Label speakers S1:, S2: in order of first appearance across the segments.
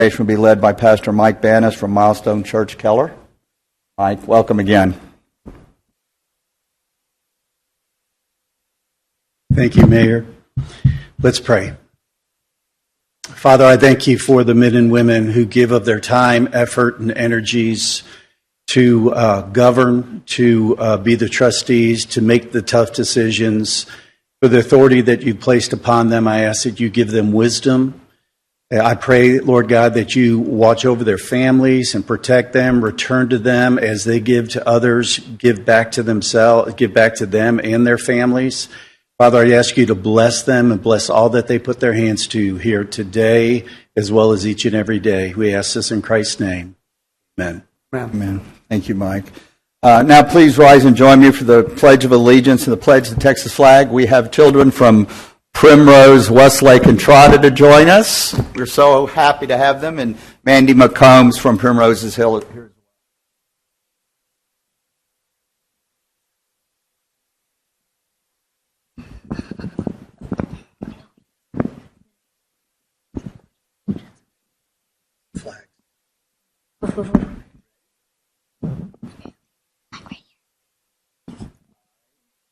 S1: Will be led by Pastor Mike Bannis from Milestone Church, Keller. Mike, welcome again.
S2: Thank you, Mayor. Let's pray. Father, I thank you for the men and women who give of their time, effort, and energies to govern, to be the trustees, to make the tough decisions. For the authority that you've placed upon them, I ask that you give them wisdom. I pray, Lord God, that you watch over their families and protect them, return to them as they give to others, give back to themselves, give back to them and their families. Father, I ask you to bless them and bless all that they put their hands to here today, as well as each and every day. We ask this in Christ's name. Amen.
S1: Amen. Thank you, Mike. Now please rise and join me for the Pledge of Allegiance and the Pledge to the Texas flag. We have children from Primrose, Westlake, and Trotta to join us. We're so happy to have them, and Mandy McCombs from Primrose's Hill here.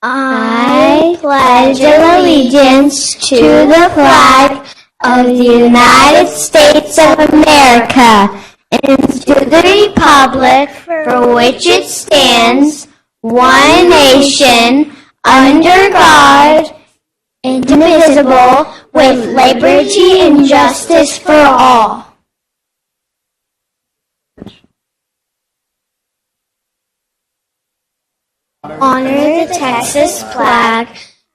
S3: I pledge allegiance to the flag of the United States of America and to the republic for which it stands, one nation, under God, indivisible, with liberty and justice for all. Honor the Texas flag.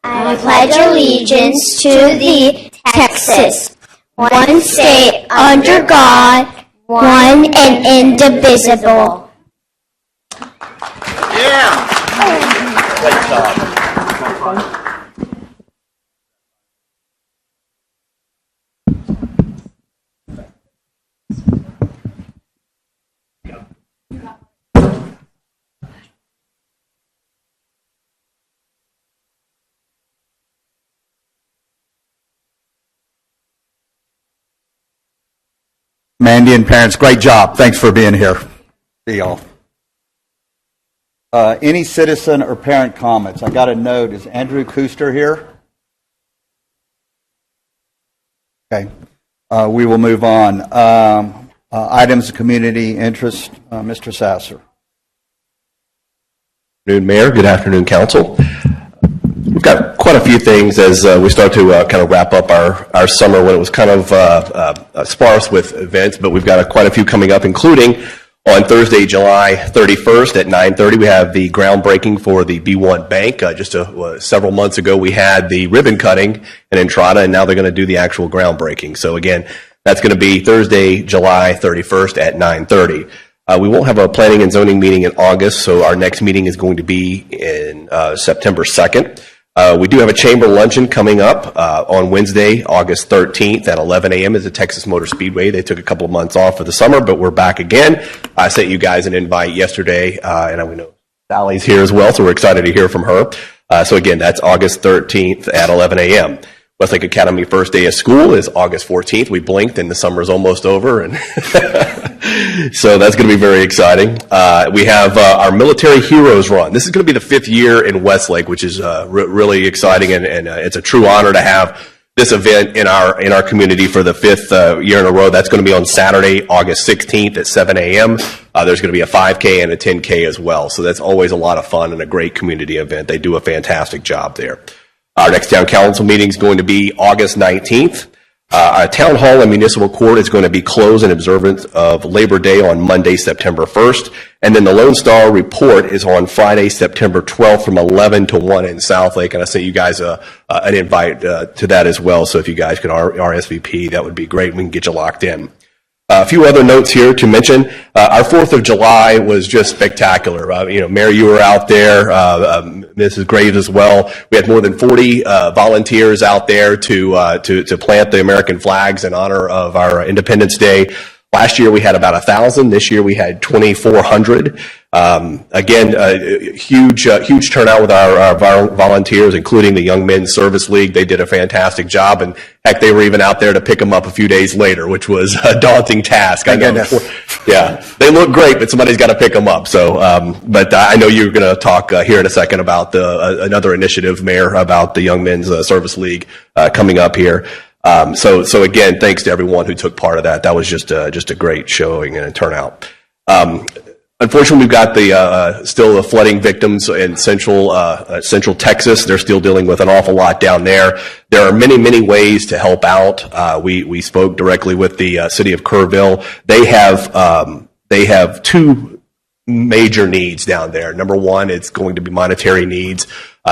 S3: I pledge allegiance to the Texas, one state under God, one and indivisible.
S1: Yeah. Great job. Mandy and parents, great job. Thanks for being here. See y'all. Any citizen or parent comments? I got a note. Is Andrew Kuster here? Okay. We will move on. Items of community interest, Mr. Sasser.
S4: Good afternoon, Mayor. Good afternoon, Council. We've got quite a few things as we start to kind of wrap up our summer when it was kind of sparse with events, but we've got quite a few coming up, including on Thursday, July 31st at 9:30, we have the groundbreaking for the B1 Bank. Just several months ago, we had the ribbon cutting in Entrada, and now they're going to do the actual groundbreaking. So again, that's going to be Thursday, July 31st at 9:30. We won't have a planning and zoning meeting in August, so our next meeting is going to be in September 2nd. We do have a chamber luncheon coming up on Wednesday, August 13th at 11 a.m. is the Texas Motor Speedway. They took a couple of months off for the summer, but we're back again. I sent you guys an invite yesterday, and I know Sally's here as well, so we're excited to hear from her. So again, that's August 13th at 11 a.m. Westlake Academy first day of school is August 14th. We blinked and the summer's almost over, and so that's going to be very exciting. We have our Military Heroes Run. This is going to be the 5th year in Westlake, which is really exciting, and it's a true honor to have this event in our community for the 5th year in a row. That's going to be on Saturday, August 16th at 7 a.m. There's going to be a 5K and a 10K as well, so that's always a lot of fun and a great community event. They do a fantastic job there. Our next town council meeting is going to be August 19th. Our town hall and municipal court is going to be closed in observance of Labor Day on Monday, September 1st. And then the Lone Star report is on Friday, September 12th from 11 to 1 in Southlake. And I sent you guys an invite to that as well. So if you guys could RSVP, that would be great. We can get you locked in. A few other notes here to mention. Our 4th of July was just spectacular. Mayor, you were out there, Mrs. Graves as well. We had more than 40 volunteers out there to plant the American flags in honor of our Independence Day. Last year we had about 1,000. This year we had 2,400. Again, huge turnout with our volunteers, including the Young Men's Service League. They did a fantastic job, and heck, they were even out there to pick them up a few days later, which was a daunting task. I know. Yeah, they look great, but somebody's got to pick them up. So, but I know you're going to talk here in a second about another initiative, Mayor, about the Young Men's Service League coming up here. So again, thanks to everyone who took part of that. That was just a great showing and a turnout. Unfortunately, we've got still the flooding victims in central Texas. They're still dealing with an awful lot down there. There are many ways to help out. We spoke directly with the city of Kerrville. They have two major needs down there. Number one, it's going to be monetary needs.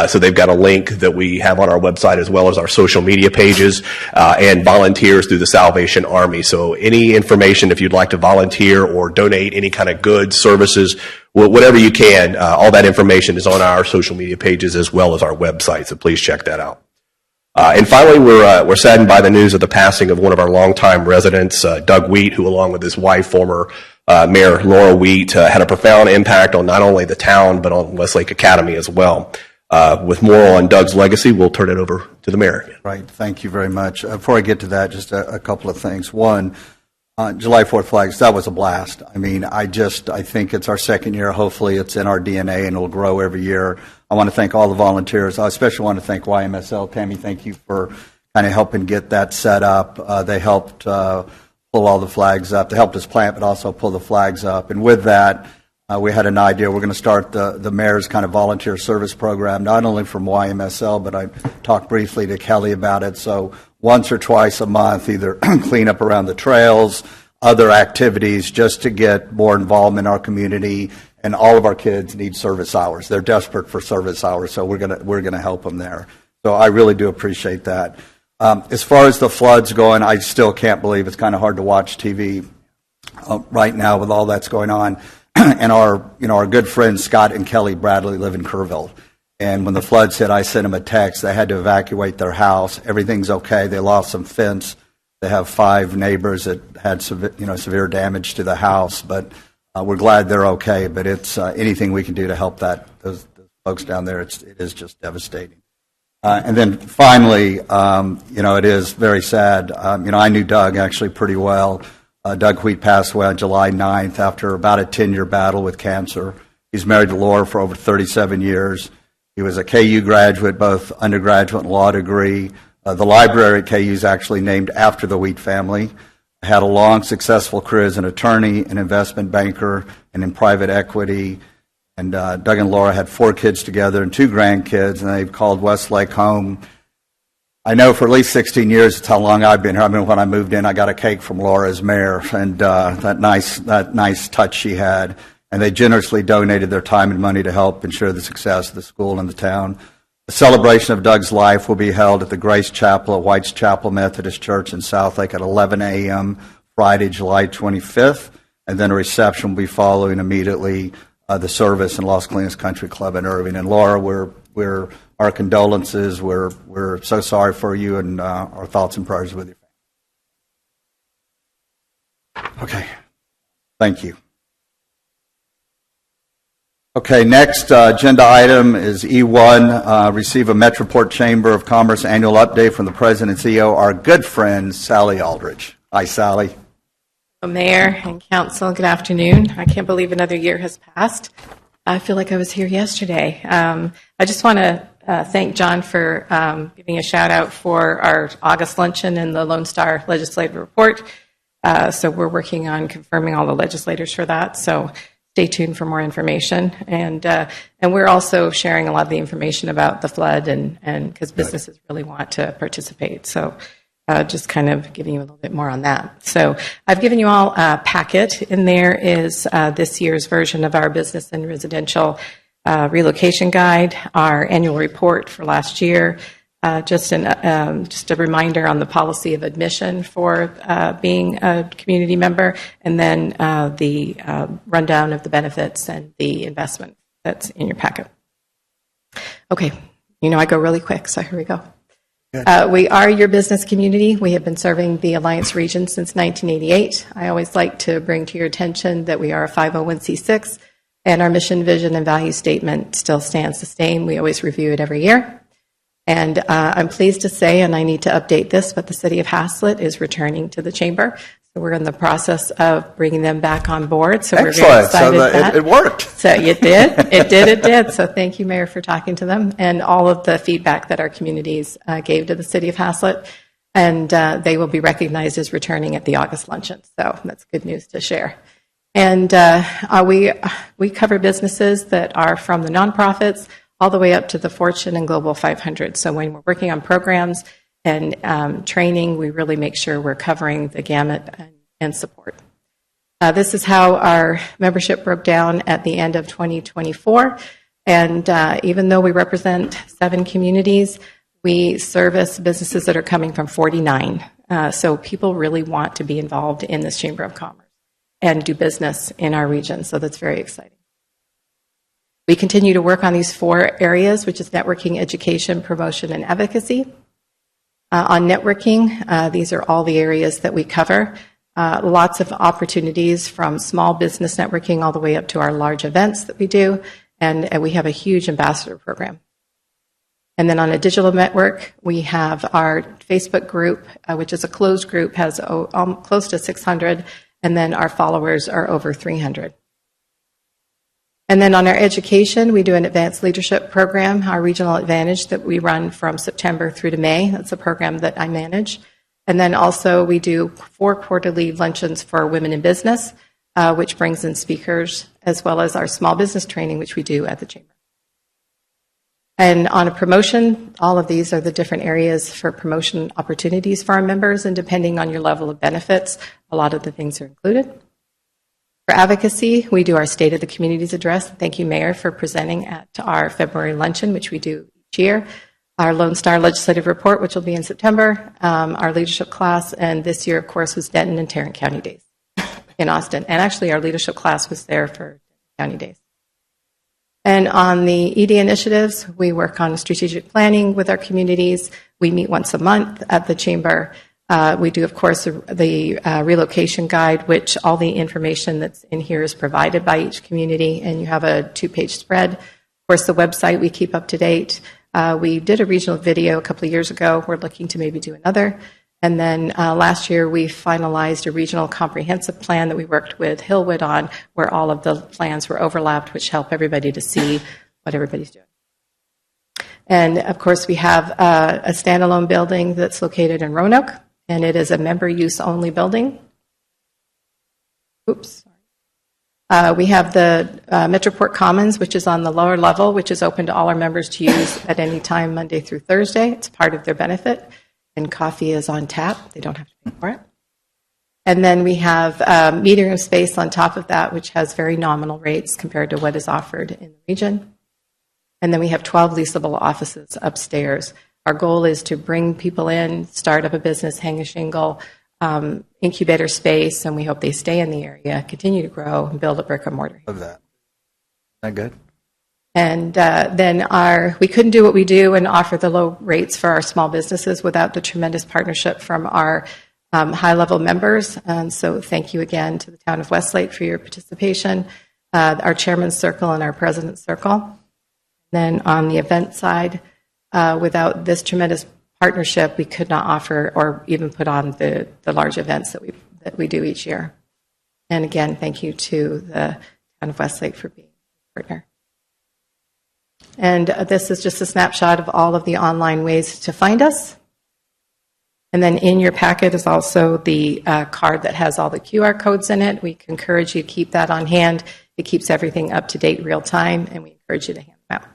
S4: So they've got a link that we have on our website as well as our social media pages, and volunteers through the Salvation Army. So any information, if you'd like to volunteer or donate any kind of goods, services, whatever you can, all that information is on our social media pages as well as our website. So please check that out. And finally, we're saddened by the news of the passing of one of our longtime residents, Doug Wheat, who along with his wife, former Mayor Laura Wheat, had a profound impact on not only the town, but on Westlake Academy as well. With more on Doug's legacy, we'll turn it over to the mayor again.
S1: Right. Thank you very much. Before I get to that, just a couple of things. One, July 4th flags, that was a blast. I mean, I think it's our second year. Hopefully it's in our DNA and it'll grow every year. I want to thank all the volunteers. I especially want to thank YMSL. Tammy, thank you for kind of helping get that set up. They helped pull all the flags up. They helped us plant, but also pull the flags up. And with that, we had an idea. We're going to start the mayor's kind of volunteer service program, not only from YMSL, but I talked briefly to Kelly about it. So once or twice a month, either clean up around the trails, other activities, just to get more involvement in our community. And all of our kids need service hours. They're desperate for service hours, so we're gonna help them there. So I really do appreciate that. As far as the floods going, I still can't believe it's kind of hard to watch TV right now with all that's going on. And our good friends Scott and Kelly Bradley live in Kerrville. And when the floods hit, I sent them a text. They had to evacuate their house. Everything's okay. They lost some fence. They have 5 neighbors that had severe damage to the house, but we're glad they're okay. But it's anything we can do to help those folks down there. It is just devastating. And then finally, it is very sad. I knew Doug actually pretty well. Doug Wheat passed away on July 9th after about a 10-year battle with cancer. He's married to Laura for over 37 years. He was a KU graduate, both undergraduate and law degree. The library at KU is actually named after the Wheat family. Had a long, successful career as an attorney, an investment banker, and in private equity. And Doug and Laura had 4 kids together and 2 grandkids, and they've called Westlake home. I know for at least 16 years, it's how long I've been here. I mean, when I moved in, I got a cake from Laura as mayor, and that nice touch she had. And they generously donated their time and money to help ensure the success of the school and the town. The celebration of Doug's life will be held at the Grace Chapel at White's Chapel Methodist Church in Southlake at 11 a.m. Friday, July 25th. And then a reception will be following immediately the service in Los Colinas Country Club in Irving. And Laura, our condolences. We're so sorry for you, and our thoughts and prayers with your family. Okay. Thank you. Okay, next agenda item is E1, receive a Metroport Chamber of Commerce annual update from the President and CEO, our good friend, Sally Aldridge. Hi, Sally.
S5: Mayor and Council, good afternoon. I can't believe another year has passed. I feel like I was here yesterday. I just want to thank John for giving a shout out for our August luncheon and the Lone Star Legislative Report. So we're working on confirming all the legislators for that. So stay tuned for more information. And we're also sharing a lot of the information about the flood and because businesses really want to participate. So just kind of giving you a little bit more on that. So I've given you all a packet. In there is this year's version of our business and residential relocation guide, our annual report for last year, just a reminder on the policy of admission for being a community member, and then the rundown of the benefits and the investment that's in your packet. Okay, I go really quick, so here we go. We are your business community. We have been serving the Alliance region since 1988. I always like to bring to your attention that we are a 501c6, and our mission, vision, and value statement still stands the same. We always review it every year. And I'm pleased to say, and I need to update this, but the City of Haslett is returning to the Chamber. So we're in the process of bringing them back on board. So we're very excited.
S1: So it worked.
S5: So it did. It did. So thank you, Mayor, for talking to them and all of the feedback that our communities gave to the City of Haslett. And they will be recognized as returning at the August luncheon. So that's good news to share. And we cover businesses that are from the nonprofits all the way up to the Fortune and Global 500. So when we're working on programs and training, we really make sure we're covering the gamut and support. This is how our membership broke down at the end of 2024. And even though we represent 7 communities, we service businesses that are coming from 49. So people really want to be involved in this Chamber of Commerce and do business in our region. So that's very exciting. We continue to work on these 4 areas, which is networking, education, promotion, and advocacy. On networking, these are all the areas that we cover. Lots of opportunities from small business networking all the way up to our large events that we do. And we have a huge ambassador program. And then on a digital network, we have our Facebook group, which is a closed group, has close to 600. And then our followers are over 300. And then on our education, we do an advanced leadership program, our regional advantage that we run from September through to May. That's a program that I manage. And then also we do 4 quarterly luncheons for women in business, which brings in speakers, as well as our small business training, which we do at the Chamber. And on a promotion, all of these are the different areas for promotion opportunities for our members. And depending on your level of benefits, a lot of the things are included. For advocacy, we do our State of the Communities address. Thank you, Mayor, for presenting at our February luncheon, which we do each year. Our Lone Star Legislative Report, which will be in September, our leadership class, and this year, of course, was Denton and Tarrant County Days in Austin. And actually, our leadership class was there for County Days. And on the ED initiatives, we work on strategic planning with our communities. We meet once a month at the Chamber. We do, of course, the relocation guide, which all the information that's in here is provided by each community, and you have a 2-page spread. Of course, the website we keep up to date. We did a regional video a couple of years ago. We're looking to maybe do another. And then last year, we finalized a regional comprehensive plan that we worked with Hillwood on, where all of the plans were overlapped, which help everybody to see what everybody's doing. And, of course, we have a standalone building that's located in Roanoke, and it is a member use only building. Oops. We have the Metroport Commons, which is on the lower level, which is open to all our members to use at any time, Monday through Thursday. It's part of their benefit. And coffee is on tap. They don't have to pay for it. And then we have meeting room space on top of that, which has very nominal rates compared to what is offered in the region. And then we have 12 leasable offices upstairs. Our goal is to bring people in, start up a business, hang a shingle, incubator space, and we hope they stay in the area, continue to grow, and build a brick and mortar.
S1: Love that. Isn't that good?
S5: And then we couldn't do what we do and offer the low rates for our small businesses without the tremendous partnership from our high-level members. And so thank you again to the town of Westlake for your participation, our chairman's circle and our president's circle. Then on the event side, without this tremendous partnership, we could not offer or even put on the large events that we do each year. And again, thank you to the town of Westlake for being a partner. And this is just a snapshot of all of the online ways to find us. And then in your packet is also the card that has all the QR codes in it. We encourage you to keep that on hand. It keeps everything up to date real time, and we encourage you to hand them out.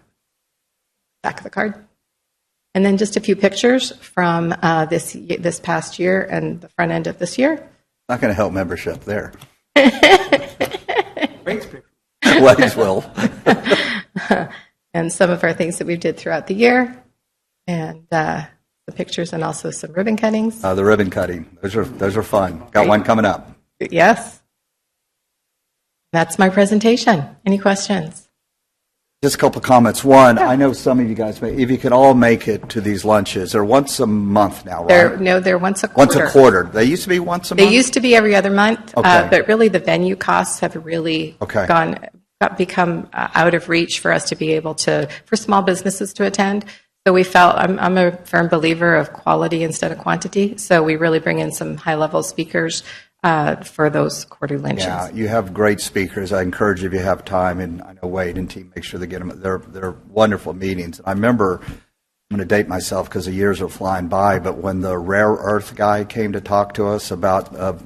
S5: Back of the card. And then just a few pictures from this past year and the front end of this year.
S1: Not going to help membership there. Waves will.
S5: And some of our things that we did throughout the year, and the pictures, and also some ribbon cuttings.
S1: The ribbon cutting. Those are fun. Got one coming up.
S5: Yes. That's my presentation. Any questions?
S1: Just a couple of comments. One, I know some of you guys, if you could all make it to these lunches, they're once a month now, right?
S5: They're once a quarter.
S1: Once a quarter. They used to be once a month?
S5: They used to be every other month,
S1: Okay.
S5: but really the venue costs have really become out of reach for us to be able to, for small businesses to attend. So we felt, I'm a firm believer of quality instead of quantity, so we really bring in some high-level speakers for those quarterly luncheons.
S1: Yeah, you have great speakers. I encourage you if you have time, and I know Wade and team make sure they get them. They're wonderful meetings. I remember, I'm going to date myself because the years are flying by, but when the rare earth guy came to talk to us about a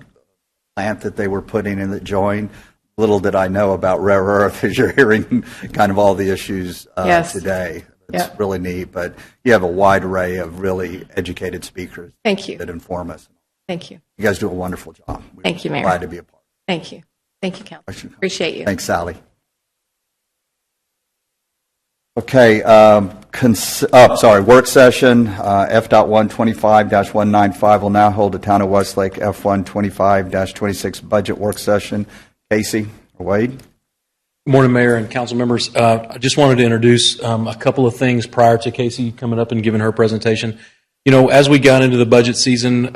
S1: plant that they were putting in that joined, little did I know about rare earth as you're hearing kind of all the issues today. It's really neat, but you have a wide array of really educated speakers.
S5: Thank you.
S1: That inform us.
S5: Thank you.
S1: You guys do a wonderful job. We're
S5: Thank you, Mayor.
S1: Glad to be a part.
S5: Thank you. Thank you, Council. Appreciate you.
S1: Thanks, Sally. Okay, work session, F.125-195 will now hold the Town of Westlake F125-26 budget work session. Casey or Wade?
S6: Good morning, Mayor and council members. I just wanted to introduce a couple of things prior to Casey coming up and giving her presentation. You know, as we got into the budget season,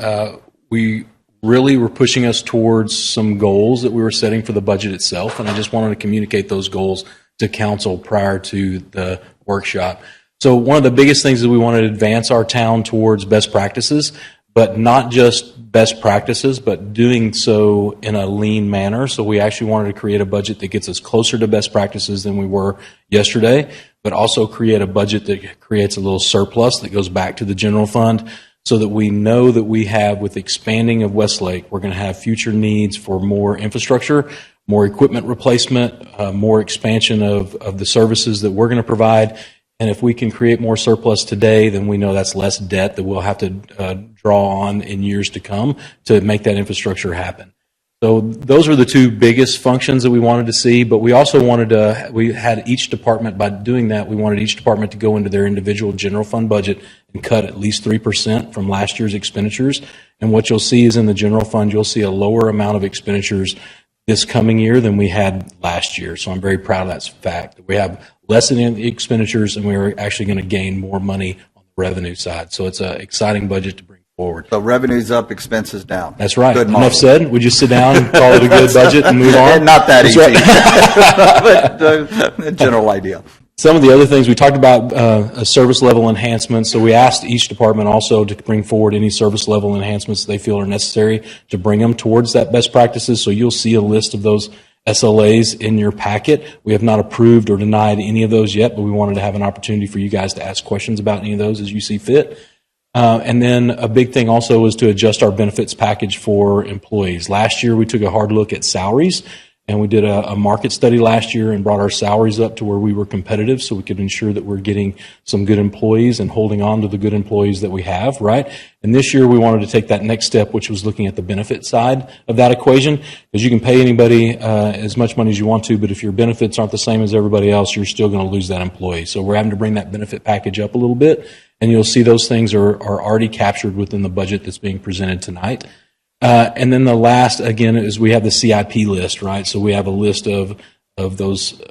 S6: we really were pushing us towards some goals that we were setting for the budget itself, and I just wanted to communicate those goals to council prior to the workshop. So one of the biggest things is we wanted to advance our town towards best practices, but not just best practices, but doing so in a lean manner. So we actually wanted to create a budget that gets us closer to best practices than we were yesterday, but also create a budget that creates a little surplus that goes back to the general fund so that we know that we have, with expanding of Westlake, we're going to have future needs for more infrastructure, more equipment replacement, more expansion of the services that we're going to provide. And if we can create more surplus today, then we know that's less debt that we'll have to draw on in years to come to make that infrastructure happen. So those were the two biggest functions that we wanted to see, but we also we had each department, by doing that, we wanted each department to go into their individual general fund budget and cut at least 3% from last year's expenditures. And what you'll see is in the general fund, you'll see a lower amount of expenditures this coming year than we had last year. So I'm very proud of that fact. We have less in the expenditures, and we're actually going to gain more money on the revenue side. So it's an exciting budget to bring forward.
S1: So revenue's up, expenses down.
S6: That's right.
S1: Good
S6: Enough said. Would you sit down and call it a good budget and move on?
S1: Not that
S6: That's
S1: easy.
S6: Right.
S1: But the general idea.
S6: Some of the other things, we talked about a service level enhancement. So we asked each department also to bring forward any service level enhancements they feel are necessary to bring them towards that best practices. So you'll see a list of those SLAs in your packet. We have not approved or denied any of those yet, but we wanted to have an opportunity for you guys to ask questions about any of those as you see fit. And then a big thing also was to adjust our benefits package for employees. Last year, we took a hard look at salaries. And we did a market study last year and brought our salaries up to where we were competitive so we could ensure that we're getting some good employees and holding on to the good employees that we have, right? And this year we wanted to take that next step, which was looking at the benefit side of that equation, because you can pay anybody as much money as you want to, but if your benefits aren't the same as everybody else, you're still going to lose that employee. So we're having to bring that benefit package up a little bit, and you'll see those things are already captured within the budget that's being presented tonight. And then the last, again, is we have the CIP list, right? So we have a list of those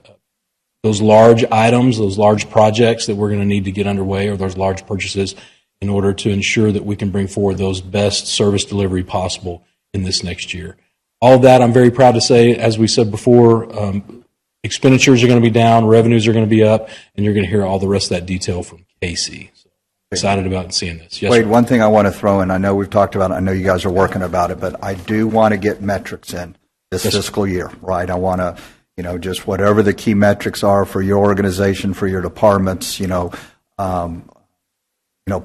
S6: large items, those large projects that we're going to need to get underway, or those large purchases, in order to ensure that we can bring forward those best service delivery possible in this next year. All of that, I'm very proud to say, as we said before, expenditures are going to be down, revenues are going to be up, and you're going to hear all the rest of that detail from Casey. Excited about seeing this. Yes,
S1: Wade,
S6: sir.
S1: one thing I want to throw in, I know we've talked about it, I know you guys are working about it, but I do want to get metrics in this fiscal year, right? I want to, just whatever the key metrics are for your organization, for your departments,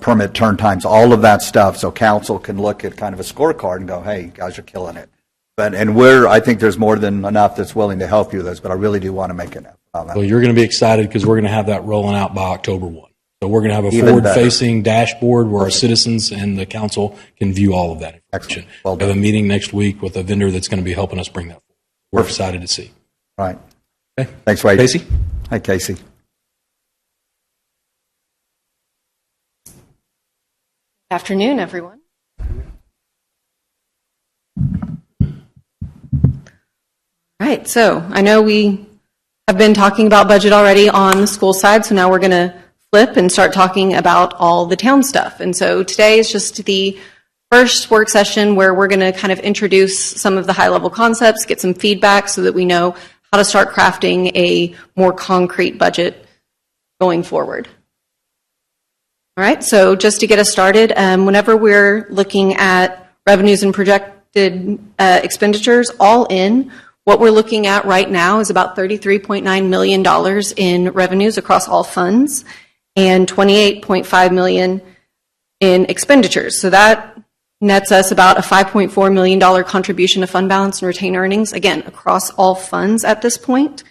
S1: permit turn times, all of that stuff, so council can look at kind of a scorecard and go, hey, you guys are killing it. I think there's more than enough that's willing to help you with this, but I really do want to make an effort on that.
S6: Well, you're going to be excited because we're going to have that rolling out by October 1. So we're going to have a
S1: Even
S6: forward-facing dashboard where our citizens and the council can view all of that information.
S1: Well
S6: we have a meeting next week with a vendor that's going to be helping us bring that forward. We're excited to see.
S1: Right.
S6: Okay.
S1: Thanks, Wade.
S6: Casey?
S1: Hi, Casey.
S7: Afternoon, everyone. Right, so I know we have been talking about budget already on the school side, so now we're going to flip and start talking about all the town stuff. And so today is just the first work session where we're going to kind of introduce some of the high-level concepts, get some feedback so that we know how to start crafting a more concrete budget going forward. All right, so just to get us started, whenever we're looking at revenues and projected expenditures all in, what we're looking at right now is about $33.9 million in revenues across all funds and $28.5 million in expenditures. So that nets us about a $5.4 million contribution to fund balance and retained earnings, again, across all funds at this point.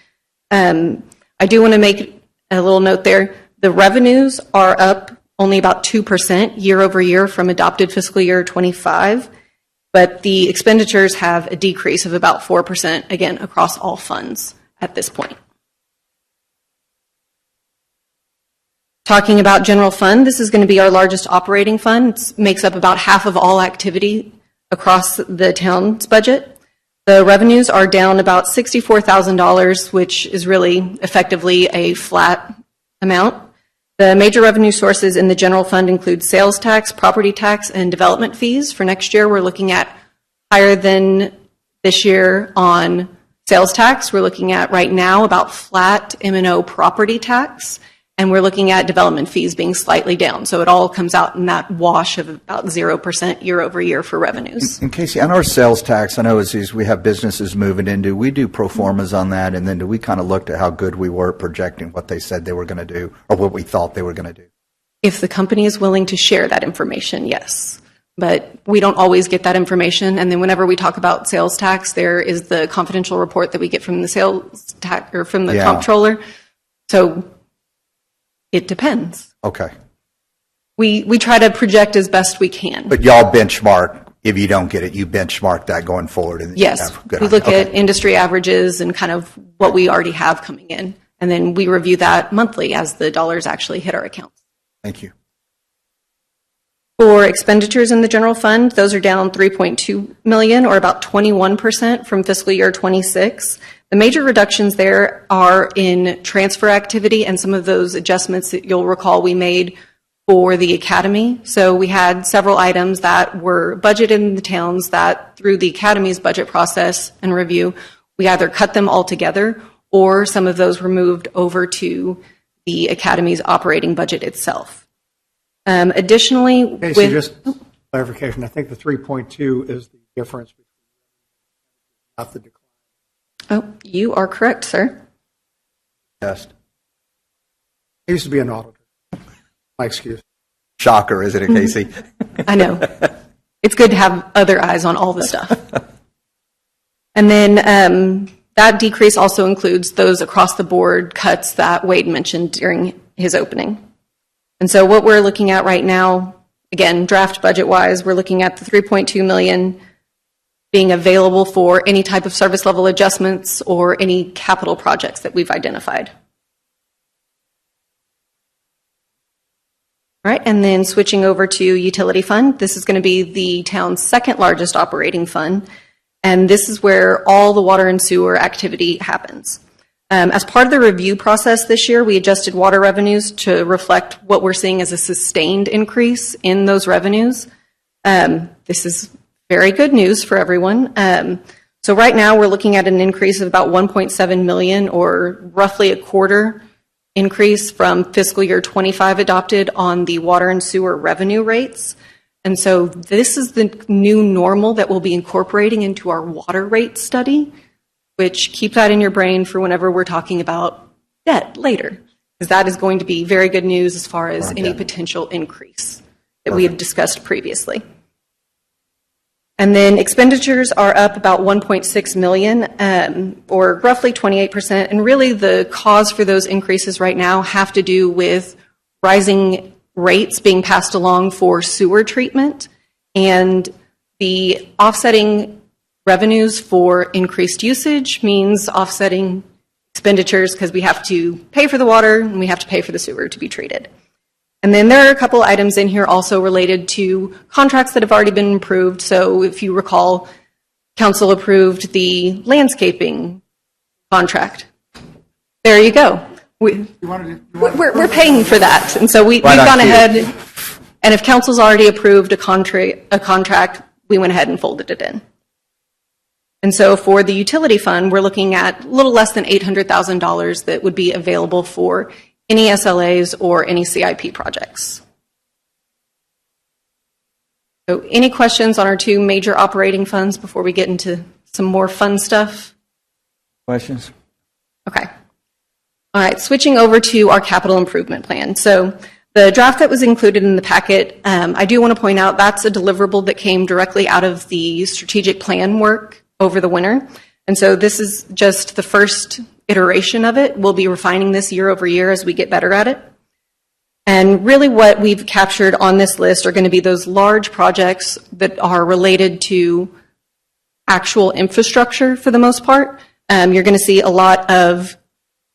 S7: I do want to make a little note there. The revenues are up only about 2% year over year from adopted fiscal year 25, but the expenditures have a decrease of about 4%, again, across all funds at this point. Talking about general fund, this is going to be our largest operating fund. It makes up about half of all activity across the town's budget. The revenues are down about $64,000, which is really effectively a flat amount. The major revenue sources in the general fund include sales tax, property tax, and development fees. For next year, we're looking at higher than this year on sales tax. We're looking at right now about flat M&O property tax, and we're looking at development fees being slightly down. So it all comes out in that wash of about 0% year over year for revenues.
S1: And Casey, on our sales tax, I know as we have businesses moving into, we do pro formas on that, and then do we kind of look at how good we were at projecting what they said they were going to do or what we thought they were going to do?
S7: If the company is willing to share that information, yes. But we don't always get that information. And then whenever we talk about sales tax, there is the confidential report that we get from the sales tax or from the comptroller. So it depends.
S1: Okay.
S7: We try to project as best we can.
S1: But y'all benchmark, if you don't get it, you benchmark that going forward. And
S7: yes. We look at industry averages and kind of what we already have coming in. And then we review that monthly as the dollars actually hit our accounts.
S1: Thank you.
S7: For expenditures in the general fund, those are down $3.2 million, or about 21% from fiscal year 26. The major reductions there are in transfer activity and some of those adjustments that you'll recall we made for the academy. So we had several items that were budgeted in the towns that through the academy's budget process and review, we either cut them all together or some of those were moved over to the academy's operating budget itself. Additionally,
S8: Casey, just clarification. I think the 3.2 is the difference between not the decline.
S7: Oh, you are correct, sir.
S1: Yes.
S8: I used to be an auditor. My excuse.
S1: Shocker, isn't it, Casey?
S7: I know. It's good to have other eyes on all the stuff. And then that decrease also includes those across the board cuts that Wade mentioned during his opening. And so what we're looking at right now, again, draft budget-wise, we're looking at the $3.2 million being available for any type of service level adjustments or any capital projects that we've identified. All right, and then switching over to utility fund. This is going to be the town's second largest operating fund, and this is where all the water and sewer activity happens. As part of the review process this year, we adjusted water revenues to reflect what we're seeing as a sustained increase in those revenues. This is very good news for everyone. So right now we're looking at an increase of about $1.7 million, or roughly a quarter increase from fiscal year 25 adopted on the water and sewer revenue rates. And so this is the new normal that we'll be incorporating into our water rate study, which keep that in your brain for whenever we're talking about debt later, because that is going to be very good news as far as any potential increase that we had discussed previously. And then expenditures are up about $1.6 million, or roughly 28%. And really the cause for those increases right now have to do with rising rates being passed along for sewer treatment and the offsetting revenues for increased usage means offsetting expenditures because we have to pay for the water and we have to pay for the sewer to be treated. And then there are a couple items in here also related to contracts that have already been approved. So if you recall, council approved the landscaping contract. There you go. We're paying for that. And so we've
S1: Right on
S7: gone
S1: cue.
S7: ahead, and if council's already approved a contract, we went ahead and folded it in. And so for the utility fund, we're looking at a little less than $800,000 that would be available for any SLAs or any CIP projects. So any questions on our two major operating funds before we get into some more fun stuff?
S1: Questions?
S7: Okay. All right, switching over to our capital improvement plan. So the draft that was included in the packet, I do want to point out that's a deliverable that came directly out of the strategic plan work over the winter. And so this is just the first iteration of it. We'll be refining this year over year as we get better at it. And really what we've captured on this list are going to be those large projects that are related to actual infrastructure for the most part. You're going to see a lot of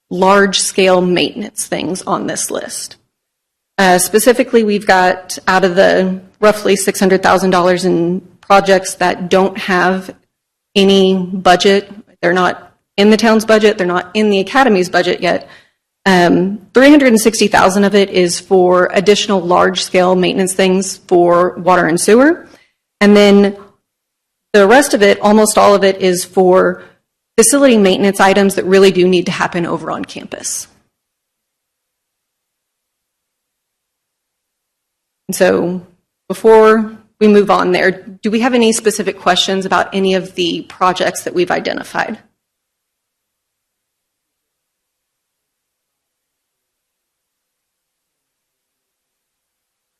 S7: large-scale maintenance things on this list. Specifically, we've got out of the roughly $600,000 in projects that don't have any budget, they're not in the town's budget, they're not in the academy's budget yet. 360,000 of it is for additional large-scale maintenance things for water and sewer. And then the rest of it, almost all of it, is for facility maintenance items that really do need to happen over on campus. And so before we move on there, do we have any specific questions about any of the projects that we've identified?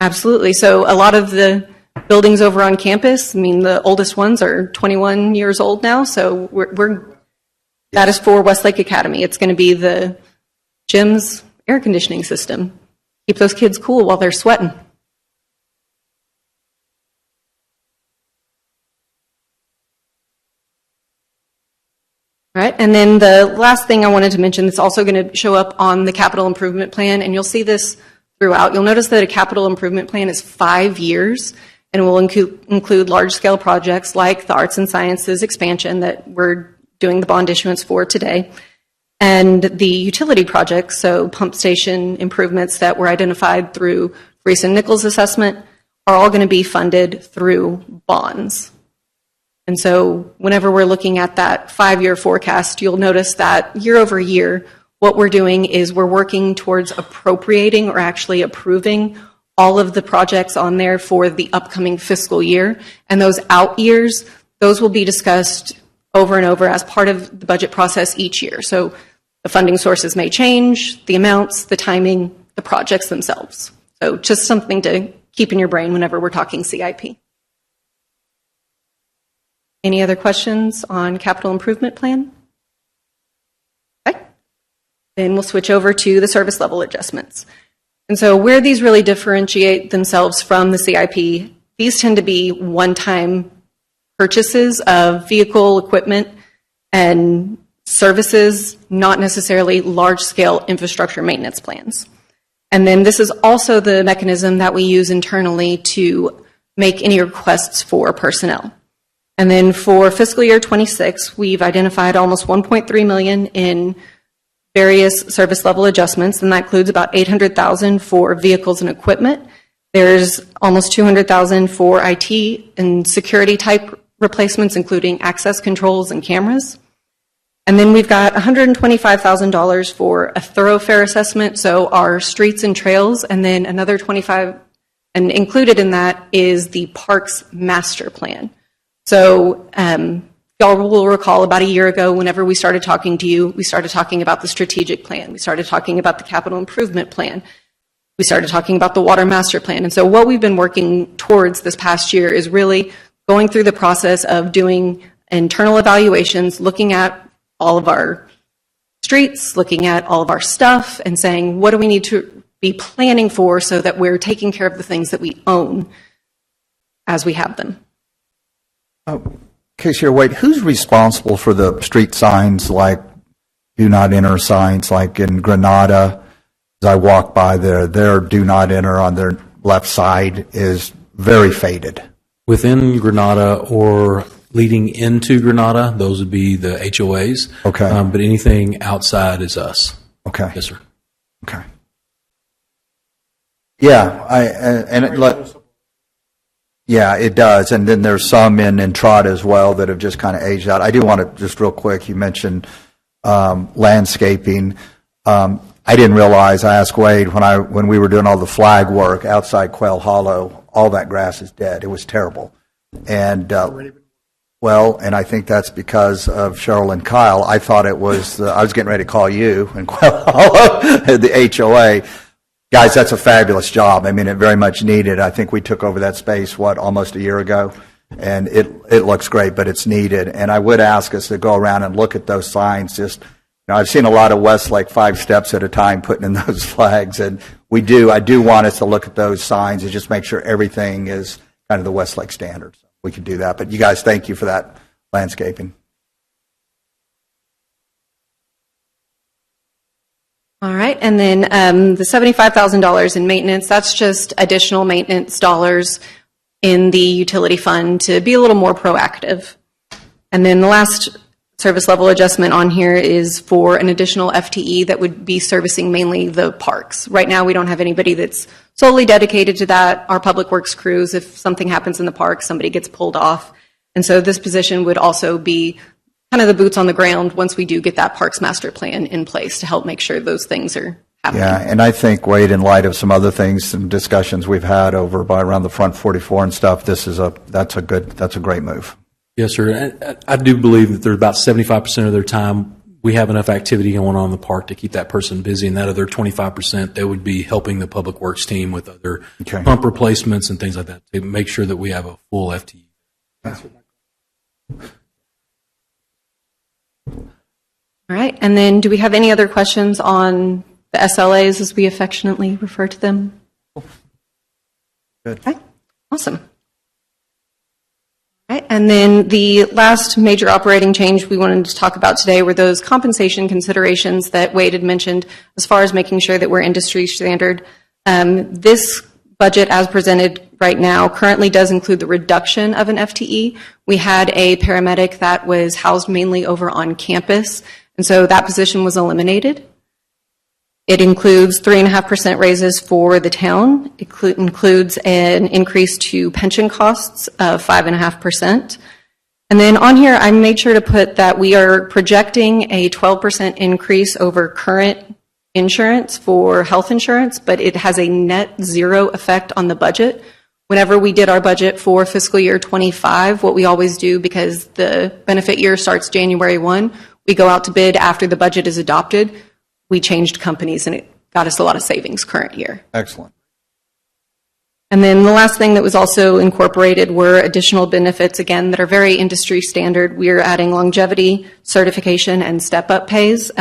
S7: Absolutely. So a lot of the buildings over on campus, I mean, the oldest ones are 21 years old now, so that is for Westlake Academy. It's going to be the gym's air conditioning system. Keep those kids cool while they're sweating. All right, and then the last thing I wanted to mention that's also going to show up on the capital improvement plan, and you'll see this throughout. You'll notice that a capital improvement plan is 5 years, and will include large-scale projects like the arts and sciences expansion that we're doing the bond issuance for today, and the utility projects, so pump station improvements that were identified through Reese and Nichols assessment, are all going to be funded through bonds. And so whenever we're looking at that 5-year forecast, you'll notice that year over year, what we're doing is we're working towards appropriating or actually approving all of the projects on there for the upcoming fiscal year. And those out years, those will be discussed over and over as part of the budget process each year. So the funding sources may change, the amounts, the timing, the projects themselves. So just something to keep in your brain whenever we're talking CIP. Any other questions on capital improvement plan? Okay. Then we'll switch over to the service level adjustments. And so where these really differentiate themselves from the CIP, these tend to be one-time purchases of vehicle, equipment, and services, not necessarily large-scale infrastructure maintenance plans. And then this is also the mechanism that we use internally to make any requests for personnel. And then for fiscal year 26, we've identified almost $1.3 million in various service level adjustments, and that includes about $800,000 for vehicles and equipment. There's almost $200,000 for IT and security type replacements, including access controls and cameras. And then we've got $125,000 for a thoroughfare assessment, so our streets and trails, and then another $25,000, and included in that is the parks master plan. So y'all will recall about a year ago, whenever we started talking to you, we started talking about the strategic plan. We started talking about the capital improvement plan. We started talking about the water master plan. And so what we've been working towards this past year is really going through the process of doing internal evaluations, looking at all of our streets, looking at all of our stuff, and saying, what do we need to be planning for so that we're taking care of the things that we own as we have them.
S1: Casey, wait, who's responsible for the street signs like do not enter signs like in Granada? As I walk by there, their do not enter on their left side is very faded.
S6: Within Granada or leading into Granada, those would be the HOAs.
S1: Okay.
S6: But anything outside is us.
S1: Okay.
S6: Yes, sir.
S1: Okay. Yeah, yeah, it does. And then there's some in Entrada as well that have just kind of aged out. I do want to just real quick, you mentioned landscaping. I didn't realize, I asked Wade when we were doing all the flag work outside Quail Hollow, all that grass is dead. It was terrible. And and I think that's because of Cheryl and Kyle. I thought it was, I was getting ready to call you and Quail Hollow, the HOA. Guys, that's a fabulous job. I mean, it very much needed. I think we took over that space, almost a year ago, and it looks great, but it's needed. And I would ask us to go around and look at those signs. I've seen a lot of Westlake 5 steps at a time putting in those flags, and I do want us to look at those signs and just make sure everything is kind of the Westlake standards. We could do that. But you guys, thank you for that landscaping.
S7: All right, and then the $75,000 in maintenance, that's just additional maintenance dollars in the utility fund to be a little more proactive. And then the last service level adjustment on here is for an additional FTE that would be servicing mainly the parks. Right now, we don't have anybody that's solely dedicated to that. Our public works crews, if something happens in the park, somebody gets pulled off. And so this position would also be kind of the boots on the ground once we do get that parks master plan in place to help make sure those things are happening.
S1: Yeah, and I think, Wade, in light of some other things, some discussions we've had over around the Front 44 and stuff, that's a great move.
S6: Yes, sir. I do believe that there's about 75% of their time we have enough activity going on in the park to keep that person busy, and that other 25%, they would be helping the public works team with other pump replacements and things like that to make sure that we have a full FTE.
S7: All right, and then do we have any other questions on the SLAs, as we affectionately refer to them?
S1: Good.
S7: Okay, awesome. All right, and then the last major operating change we wanted to talk about today were those compensation considerations that Wade had mentioned as far as making sure that we're industry standard. This budget as presented right now currently does include the reduction of an FTE. We had a paramedic that was housed mainly over on campus, and so that position was eliminated. It includes 3.5% raises for the town. It includes an increase to pension costs of 5.5%. And then on here, I made sure to put that we are projecting a 12% increase over current insurance for health insurance, but it has a net zero effect on the budget. Whenever we did our budget for fiscal year 25, what we always do, because the benefit year starts January 1, we go out to bid after the budget is adopted. We changed companies, and it got us a lot of savings current year.
S1: Excellent.
S7: And then the last thing that was also incorporated were additional benefits, again, that are very industry standard. We are adding longevity, certification, and step-up pays.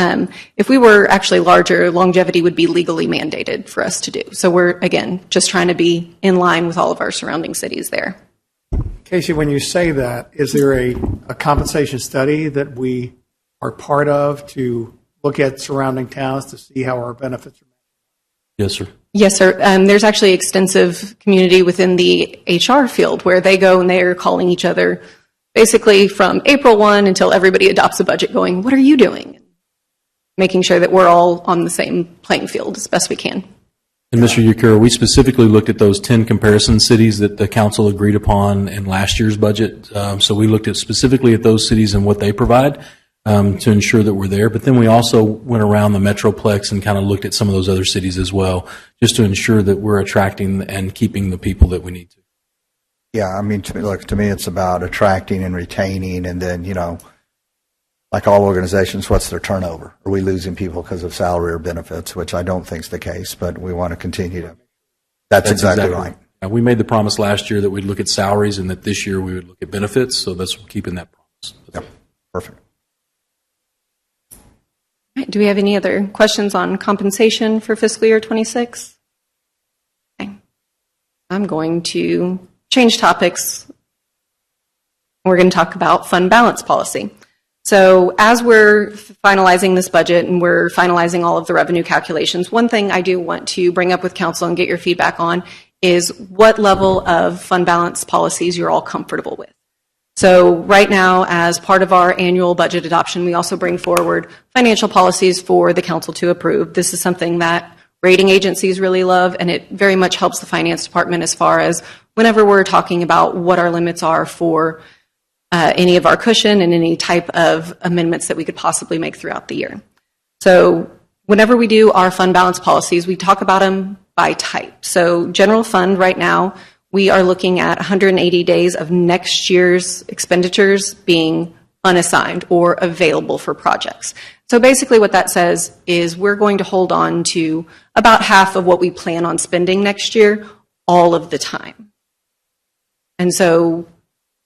S7: If we were actually larger, longevity would be legally mandated for us to do. So we're, again, just trying to be in line with all of our surrounding cities there.
S8: Casey, when you say that, is there a compensation study that we are part of to look at surrounding towns to see how our benefits are?
S6: Yes, sir.
S7: Yes, sir. There's actually extensive community within the HR field where they go and they're calling each other basically from April 1 until everybody adopts a budget going, what are you doing? Making sure that we're all on the same playing field as best we can.
S6: And Mr. Yukura, we specifically looked at those 10 comparison cities that the council agreed upon in last year's budget. So we looked at specifically at those cities and what they provide. To ensure that we're there. But then we also went around the Metroplex and kind of looked at some of those other cities as well, just to ensure that we're attracting and keeping the people that we need to.
S1: Yeah, I mean, to me, it's about attracting and retaining, and then, like all organizations, what's their turnover? Are we losing people because of salary or benefits, which I don't think is the case, but we want to continue to. That's exactly right.
S6: We made the promise last year that we'd look at salaries and that this year we would look at benefits, so that's keeping that promise.
S1: Yep, perfect.
S7: All right, do we have any other questions on compensation for fiscal year 26? Okay. I'm going to change topics. We're going to talk about fund balance policy. So as we're finalizing this budget and we're finalizing all of the revenue calculations, one thing I do want to bring up with council and get your feedback on is what level of fund balance policies you're all comfortable with. So right now, as part of our annual budget adoption, we also bring forward financial policies for the council to approve. This is something that rating agencies really love, and it very much helps the finance department as far as whenever we're talking about what our limits are for any of our cushion and any type of amendments that we could possibly make throughout the year. So whenever we do our fund balance policies, we talk about them by type. So general fund right now, we are looking at 180 days of next year's expenditures being unassigned or available for projects. So basically what that says is we're going to hold on to about half of what we plan on spending next year all of the time. And so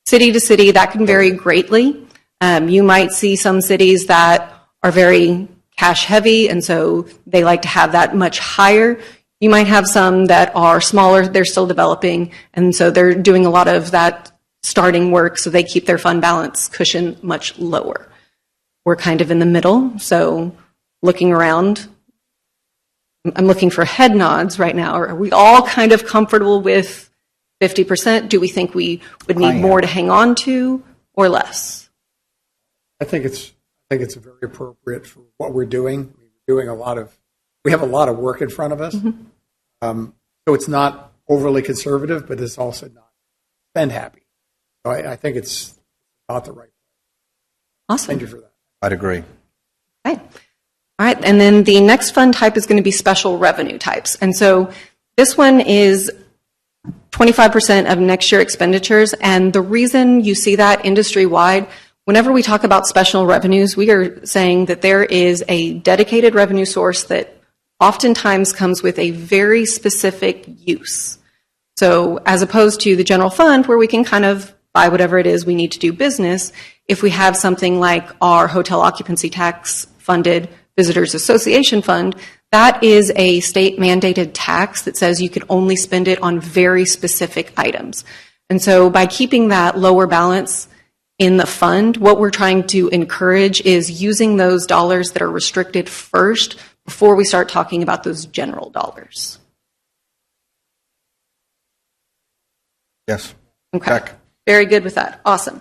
S7: city to city, that can vary greatly. You might see some cities that are very cash heavy, and so they like to have that much higher. You might have some that are smaller, they're still developing, and so they're doing a lot of that starting work, so they keep their fund balance cushion much lower. We're kind of in the middle, so looking around, I'm looking for head nods right now. Are we all kind of comfortable with 50%? Do we think we would need more to hang on to or less?
S8: I think it's very appropriate for what we're doing. We're doing we have a lot of work in front of us. So it's not overly conservative, but it's also not spend happy. So I think it's about the right place.
S7: Awesome.
S8: Thank you for that.
S1: I'd agree.
S7: Okay. All right. And then the next fund type is going to be special revenue types. And so this one is 25% of next year expenditures. And the reason you see that industry-wide, whenever we talk about special revenues, we are saying that there is a dedicated revenue source that oftentimes comes with a very specific use. So as opposed to the general fund where we can kind of buy whatever it is we need to do business, if we have something like our hotel occupancy tax funded Visitors Association Fund, that is a state mandated tax that says you can only spend it on very specific items. And so by keeping that lower balance in the fund, what we're trying to encourage is using those dollars that are restricted first before we start talking about those general dollars.
S1: Yes.
S7: Okay.
S1: Check.
S7: Very good with that. Awesome.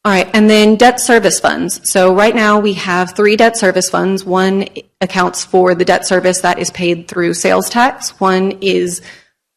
S7: All right. And then debt service funds. So right now we have 3 debt service funds. One accounts for the debt service that is paid through sales tax. One is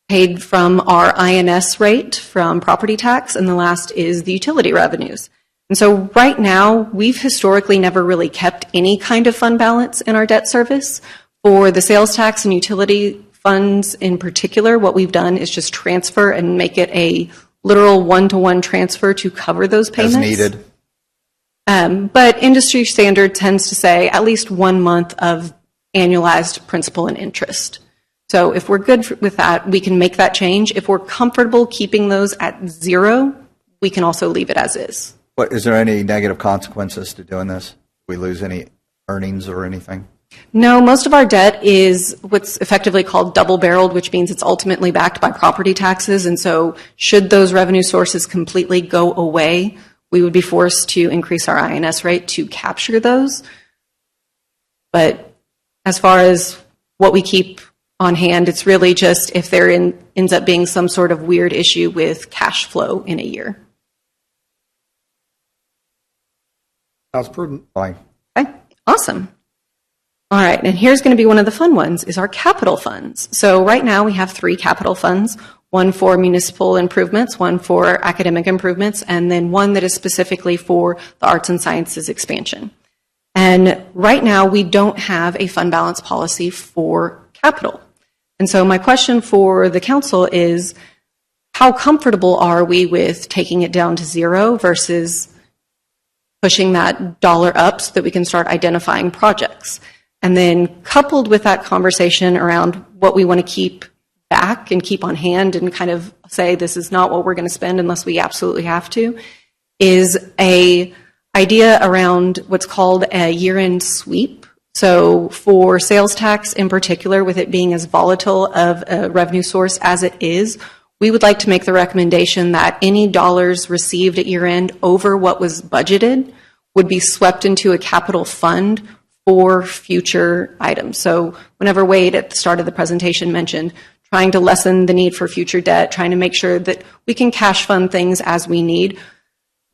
S7: paid from our INS rate from property tax. And the last is the utility revenues. And so right now, we've historically never really kept any kind of fund balance in our debt service. For the sales tax and utility funds in particular, what we've done is just transfer and make it a literal one-to-one transfer to cover those payments.
S1: As needed.
S7: But industry standard tends to say at least 1 month of annualized principal and interest. So if we're good with that, we can make that change. If we're comfortable keeping those at 0, we can also leave it as is.
S1: Is there any negative consequences to doing this? Do we lose any earnings or anything?
S7: No, most of our debt is what's effectively called double-barreled, which means it's ultimately backed by property taxes. And so should those revenue sources completely go away, we would be forced to increase our INS rate to capture those. But as far as what we keep on hand, it's really just if there ends up being some sort of weird issue with cash flow in a year.
S8: Sounds prudent.
S1: Fine.
S7: Okay, awesome. All right, and here's going to be one of the fun ones, is our capital funds. So right now we have 3 capital funds, one for municipal improvements, one for academic improvements, and then one that is specifically for the arts and sciences expansion. And right now we don't have a fund balance policy for capital. And so my question for the council is, how comfortable are we with taking it down to 0 versus pushing that dollar up so that we can start identifying projects? And then coupled with that conversation around what we want to keep back and keep on hand and kind of say this is not what we're going to spend unless we absolutely have to, is a idea around what's called a year-end sweep. So for sales tax in particular, with it being as volatile of a revenue source as it is, we would like to make the recommendation that any dollars received at year-end over what was budgeted would be swept into a capital fund for future items. So whenever Wade at the start of the presentation mentioned trying to lessen the need for future debt, trying to make sure that we can cash fund things as we need,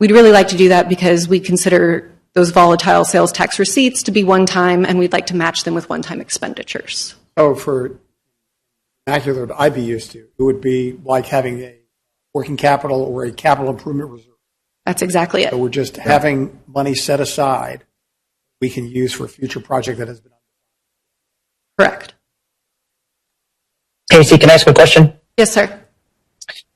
S7: We'd really like to do that because we consider those volatile sales tax receipts to be one-time, and we'd like to match them with one-time expenditures.
S8: Oh, for vernacular that I'd be used to, it would be like having a working capital or a capital improvement reserve.
S7: That's exactly it.
S8: So we're just having money set aside we can use for a future project that has been.
S7: Correct.
S9: Casey, can I ask a question?
S7: Yes, sir.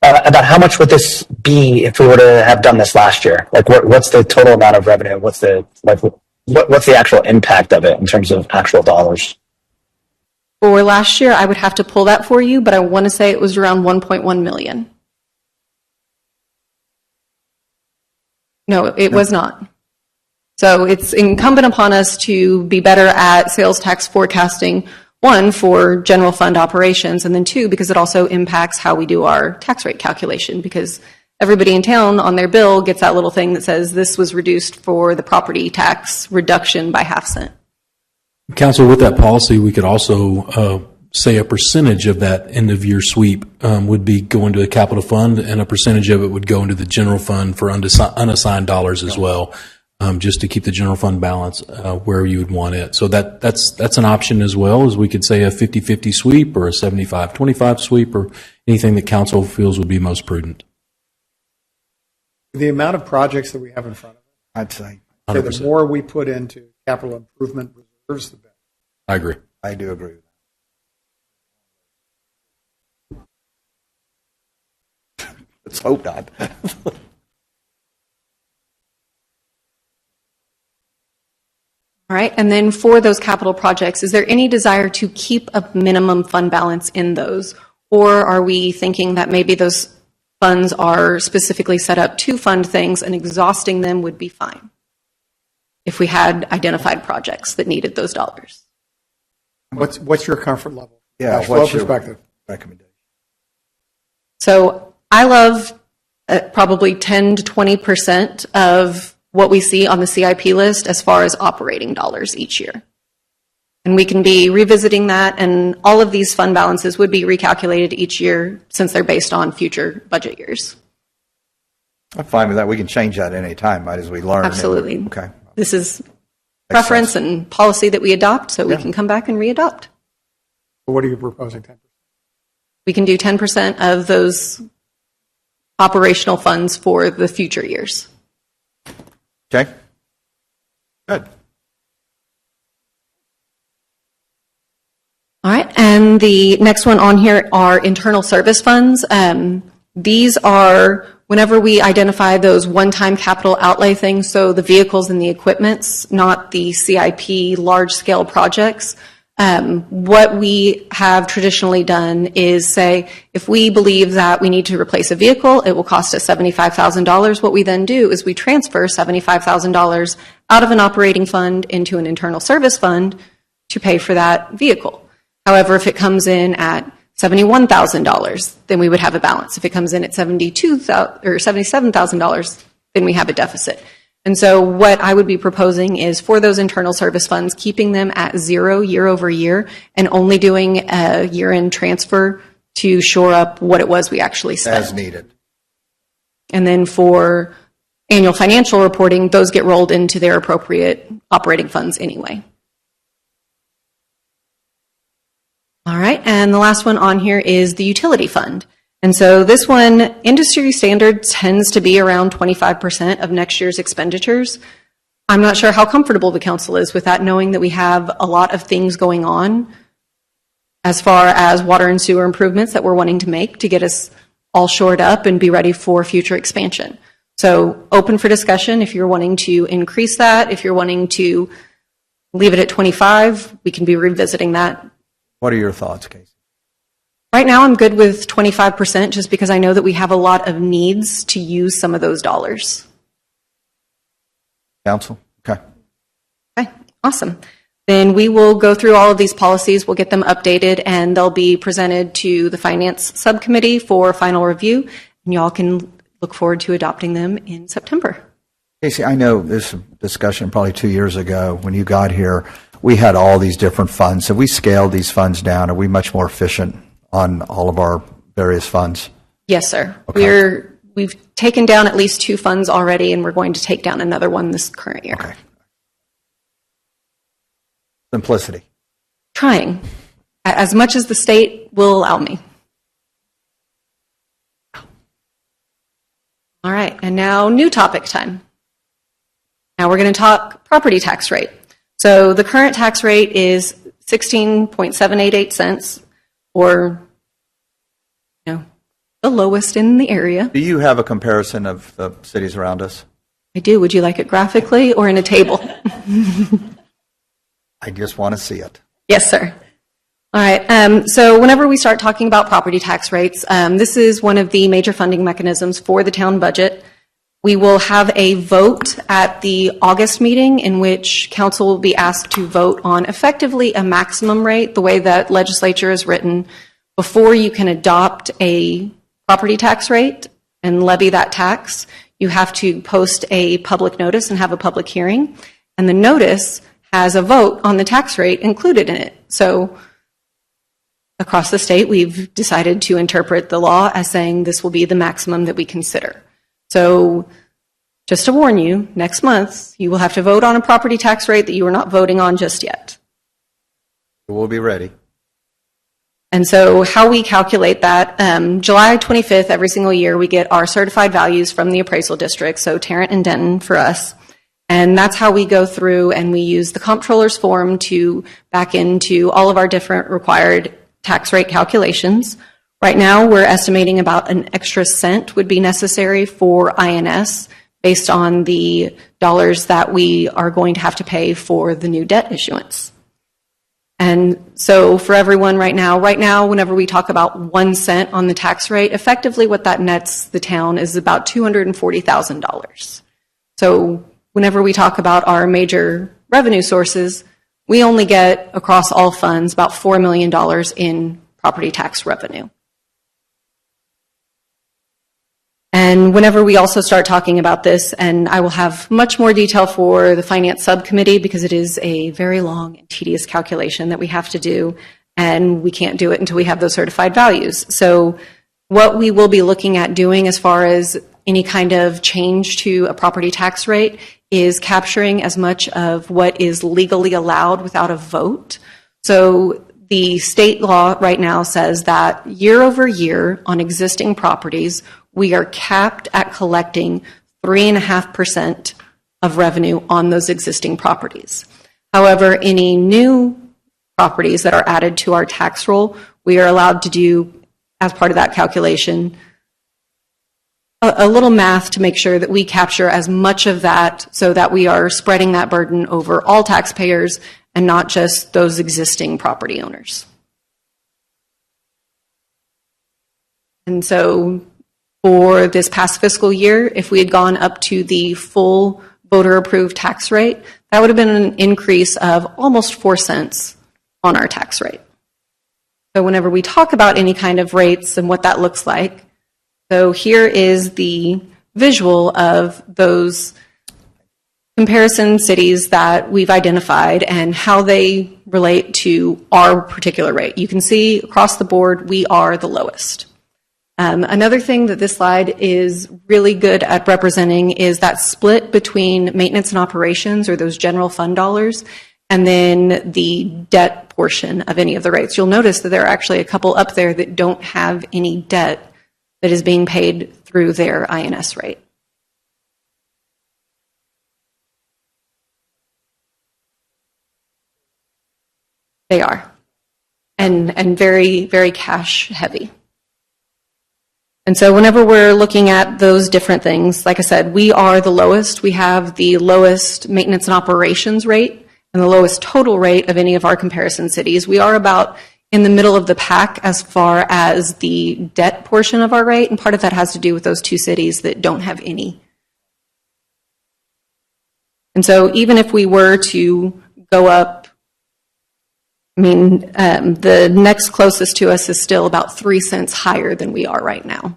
S9: About how much would this be if we were to have done this last year? Like, what's the total amount of revenue? What's the actual impact of it in terms of actual dollars?
S7: For last year, I would have to pull that for you, but I want to say it was around 1.1 million. No, it was not. So it's incumbent upon us to be better at sales tax forecasting, one, for general fund operations, and then two, because it also impacts how we do our tax rate calculation, because everybody in town on their bill gets that little thing that says this was reduced for the property tax reduction by half cent.
S6: Council, with that policy, we could also say a percentage of that end-of-year sweep would be going to the capital fund, and a percentage of it would go into the general fund for unassigned dollars as well, just to keep the general fund balance where you would want it. So that's an option as well, as we could say a 50-50 sweep or a 75-25 sweep or anything that council feels would be most prudent.
S8: The amount of projects that we have in front of us,
S1: I'd say.
S8: the more we put into capital improvement reserves, the better.
S6: I agree.
S1: I do agree with that. Let's hope not.
S7: All right, and then for those capital projects, is there any desire to keep a minimum fund balance in those? Or are we thinking that maybe those funds are specifically set up to fund things and exhausting them would be fine if we had identified projects that needed those dollars?
S8: What's your comfort level?
S1: Yeah,
S8: Cash flow
S1: what's your
S8: perspective?
S1: recommendation?
S7: So I love probably 10 to 20% of what we see on the CIP list as far as operating dollars each year. And we can be revisiting that, and all of these fund balances would be recalculated each year since they're based on future budget years.
S1: I'm fine with that. We can change that any time, right, as we learn.
S7: Absolutely.
S1: Okay.
S7: This is preference and policy that we adopt, so we can come back and re-adopt.
S8: What are you proposing, 10%?
S7: We can do 10% of those operational funds for the future years.
S1: Okay. Good.
S7: All right, and the next one on here are internal service funds. These are whenever we identify those one-time capital outlay things, so the vehicles and the equipments, not the CIP large-scale projects. What we have traditionally done is say, if we believe that we need to replace a vehicle, it will cost us $75,000. What we then do is we transfer $75,000 out of an operating fund into an internal service fund to pay for that vehicle. However, if it comes in at $71,000, then we would have a balance. If it comes in at $72,000 or $77,000, then we have a deficit. And so what I would be proposing is for those internal service funds, keeping them at zero year over year and only doing a year-end transfer to shore up what it was we actually spent.
S1: As needed.
S7: And then for annual financial reporting, those get rolled into their appropriate operating funds anyway. All right, and the last one on here is the utility fund. And so this one, industry standard tends to be around 25% of next year's expenditures. I'm not sure how comfortable the council is with that, knowing that we have a lot of things going on as far as water and sewer improvements that we're wanting to make to get us all shored up and be ready for future expansion. So open for discussion if you're wanting to increase that. If you're wanting to leave it at 25, we can be revisiting that.
S1: What are your thoughts, Casey?
S7: Right now, I'm good with 25% just because I know that we have a lot of needs to use some of those dollars.
S1: Council? Okay.
S7: Okay, awesome. Then we will go through all of these policies. We'll get them updated, and they'll be presented to the Finance Subcommittee for final review, and y'all can look forward to adopting them in September.
S1: Casey, I know this discussion probably 2 years ago when you got here, we had all these different funds. Have we scaled these funds down? Are we much more efficient on all of our various funds?
S7: Yes, sir.
S1: Okay.
S7: we've taken down at least 2 funds already, and we're going to take down another one this current year.
S1: Okay. Simplicity.
S7: Trying, as much as the state will allow me. All right, and now new topic time. Now we're going to talk property tax rate. So the current tax rate is 16.788 cents, or the lowest in the area.
S1: Do you have a comparison of the cities around us?
S7: I do. Would you like it graphically or in a table?
S1: I just want to see it.
S7: Yes, sir. All right. So whenever we start talking about property tax rates, this is one of the major funding mechanisms for the town budget. We will have a vote at the August meeting in which council will be asked to vote on effectively a maximum rate, the way that legislature is written, before you can adopt a property tax rate and levy that tax. You have to post a public notice and have a public hearing, and the notice has a vote on the tax rate included in it. So across the state, we've decided to interpret the law as saying this will be the maximum that we consider. So just to warn you, next month, you will have to vote on a property tax rate that you are not voting on just yet.
S1: We'll be ready.
S7: And so how we calculate that, July 25th, every single year, we get our certified values from the appraisal district, so Tarrant and Denton for us. And that's how we go through and we use the comptroller's form to back into all of our different required tax rate calculations. Right now, we're estimating about an extra cent would be necessary for INS based on the dollars that we are going to have to pay for the new debt issuance. And so for everyone right now, whenever we talk about 1 cent on the tax rate, effectively what that nets the town is about $240,000. So whenever we talk about our major revenue sources, we only get across all funds about $4 million in property tax revenue. And whenever we also start talking about this, and I will have much more detail for the finance subcommittee because it is a very long and tedious calculation that we have to do, and we can't do it until we have those certified values. So what we will be looking at doing as far as any kind of change to a property tax rate is capturing as much of what is legally allowed without a vote. So the state law right now says that year over year on existing properties, we are capped at collecting 3.5% of revenue on those existing properties. However, any new properties that are added to our tax roll, we are allowed to do, as part of that calculation, a little math to make sure that we capture as much of that so that we are spreading that burden over all taxpayers and not just those existing property owners. And so for this past fiscal year, if we had gone up to the full voter-approved tax rate, that would have been an increase of almost 4 cents on our tax rate. So whenever we talk about any kind of rates and what that looks like, so here is the visual of those comparison cities that we've identified and how they relate to our particular rate. You can see across the board, we are the lowest. Another thing that this slide is really good at representing is that split between maintenance and operations, or those general fund dollars, and then the debt portion of any of the rates. You'll notice that there are actually a couple up there that don't have any debt that is being paid through their INS rate. They are, and very, very cash heavy. And so whenever we're looking at those different things, like I said, we are the lowest. We have the lowest maintenance and operations rate and the lowest total rate of any of our comparison cities. We are about in the middle of the pack as far as the debt portion of our rate, and part of that has to do with those 2 cities that don't have any. And so even if we were to go up, the next closest to us is still about 3 cents higher than we are right now.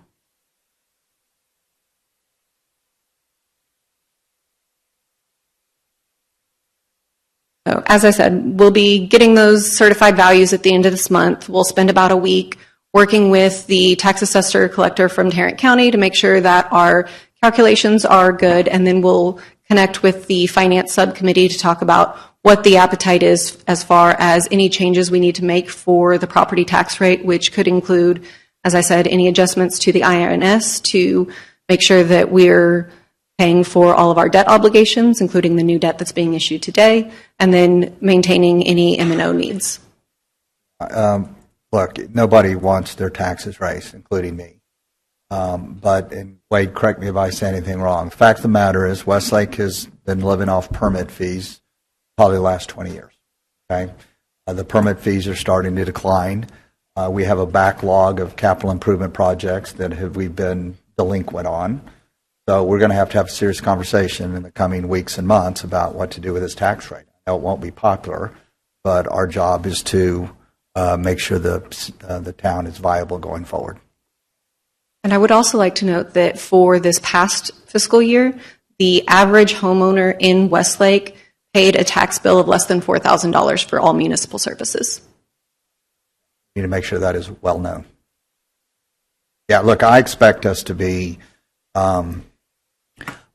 S7: So, as I said, we'll be getting those certified values at the end of this month. We'll spend about a week working with the tax assessor collector from Tarrant County to make sure that our calculations are good, and then we'll connect with the finance subcommittee to talk about what the appetite is as far as any changes we need to make for the property tax rate, which could include, as I said, any adjustments to the IRS to make sure that we're paying for all of our debt obligations, including the new debt that's being issued today, and then maintaining any M&O needs.
S1: Look, nobody wants their taxes raised, including me. But, and Wade, correct me if I say anything wrong. The fact of the matter is Westlake has been living off permit fees probably the last 20 years. Okay, the permit fees are starting to decline. We have a backlog of capital improvement projects that we've been delinquent on. So we're going to have a serious conversation in the coming weeks and months about what to do with this tax rate. I know it won't be popular, but our job is to make sure the town is viable going forward.
S7: And I would also like to note that for this past fiscal year, the average homeowner in Westlake paid a tax bill of less than $4,000 for all municipal services.
S1: We need to make sure that is well known. Yeah, look, I expect us to be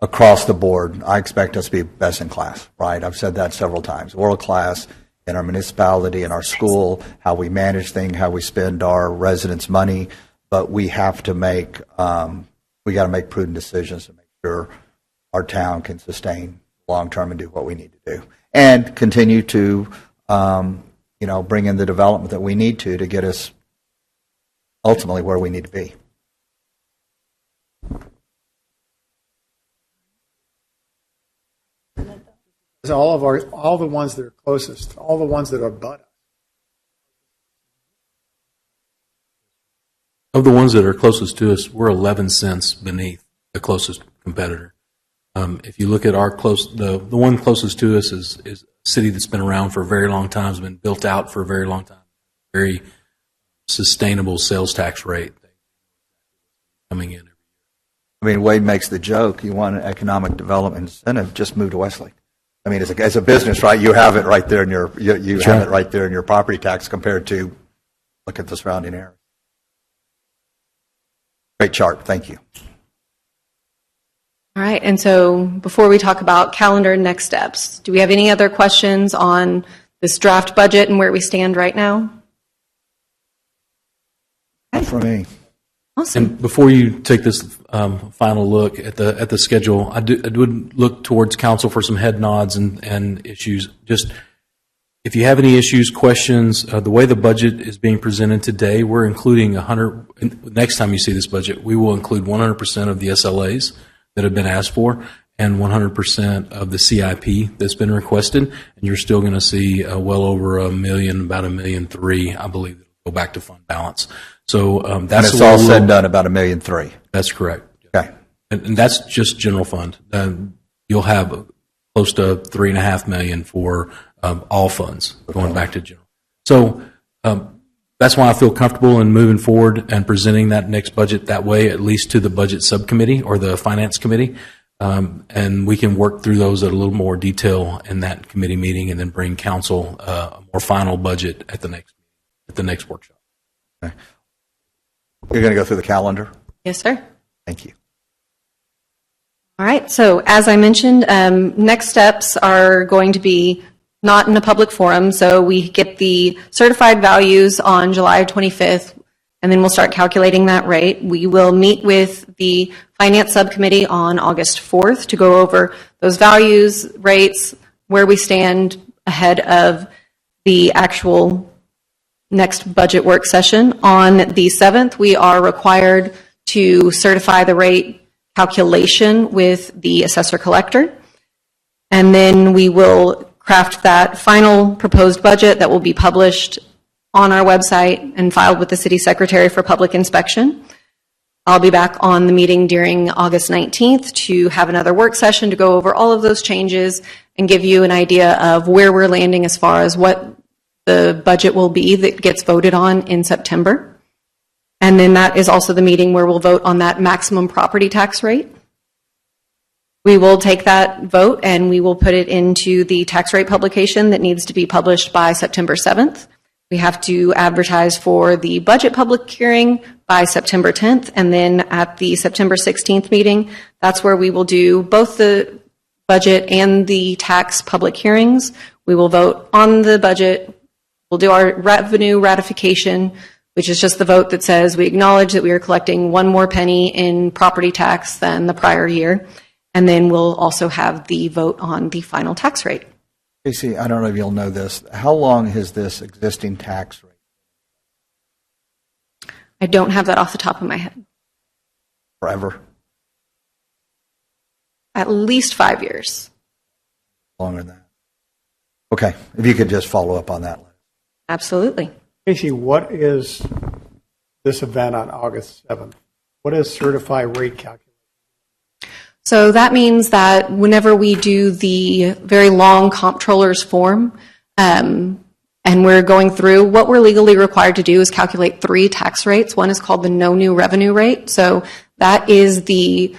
S1: across the board. I expect us to be best in class, right? I've said that several times. World class in our municipality, in our school, how we manage things, how we spend our residents' money. But we have to make, we got to make prudent decisions to make sure our town can sustain long term and do what we need to do, and continue to, bring in the development that we need to get us ultimately where we need to be.
S8: All the ones that are closest, all the ones that are but.
S6: Of the ones that are closest to us, we're 11 cents beneath the closest competitor. If you look at the one closest to us is a city that's been around for a very long time, has been built out for a very long time, very sustainable sales tax rate coming in.
S1: I mean, Wade makes the joke, you want an economic development incentive, just move to Westlake. I mean, as a business, right, you have it right there in your, you have it right there in your property tax compared to, look at the surrounding area. Great chart, thank you.
S7: All right, and so before we talk about calendar and next steps, do we have any other questions on this draft budget and where we stand right now?
S1: Not for me.
S7: Awesome.
S6: And before you take this final look at the schedule, I would look towards council for some head nods and issues. Just if you have any issues, questions, the way the budget is being presented today, we're including 100. Next time you see this budget, we will include 100% of the SLAs that have been asked for and 100% of the CIP that's been requested, and you're still going to see well over $1 million, about $1.3 million, I believe, that'll go back to fund balance. So that's
S1: and it's all said and done about $1.3 million.
S6: That's correct.
S1: Okay,
S6: and that's just general fund. You'll have close to $3.5 million for all funds going back to general. So that's why I feel comfortable in moving forward and presenting that next budget that way, at least to the budget subcommittee or the finance committee. And we can work through those at a little more detail in that committee meeting, and then bring council a more final budget at the next workshop.
S1: Okay. You're going to go through the calendar?
S7: Yes, sir.
S1: Thank you.
S7: All right, so as I mentioned, next steps are going to be not in a public forum, so we get the certified values on July 25th, and then we'll start calculating that rate. We will meet with the finance subcommittee on August 4th to go over those values, rates, where we stand ahead of the actual next budget work session. On the 7th, we are required to certify the rate calculation with the assessor collector. And then we will craft that final proposed budget that will be published on our website and filed with the city secretary for public inspection. I'll be back on the meeting during August 19th to have another work session to go over all of those changes and give you an idea of where we're landing as far as what the budget will be that gets voted on in September. And then that is also the meeting where we'll vote on that maximum property tax rate. We will take that vote and we will put it into the tax rate publication that needs to be published by September 7th. We have to advertise for the budget public hearing by September 10th, and then at the September 16th meeting, that's where we will do both the budget and the tax public hearings. We will vote on the budget. We'll do our revenue ratification, which is just the vote that says we acknowledge that we are collecting one more penny in property tax than the prior year. And then we'll also have the vote on the final tax rate.
S1: Casey, I don't know if you'll know this. How long has this existing tax rate?
S7: I don't have that off the top of my head.
S1: Forever?
S7: At least 5 years.
S1: Longer than that. Okay, if you could just follow up on that.
S7: Absolutely.
S8: Casey, what is this event on August 7th? What is certified rate calculation?
S7: So that means that whenever we do the very long comptroller's form, and we're going through, what we're legally required to do is calculate 3 tax rates. One is called the no new revenue rate. So that is the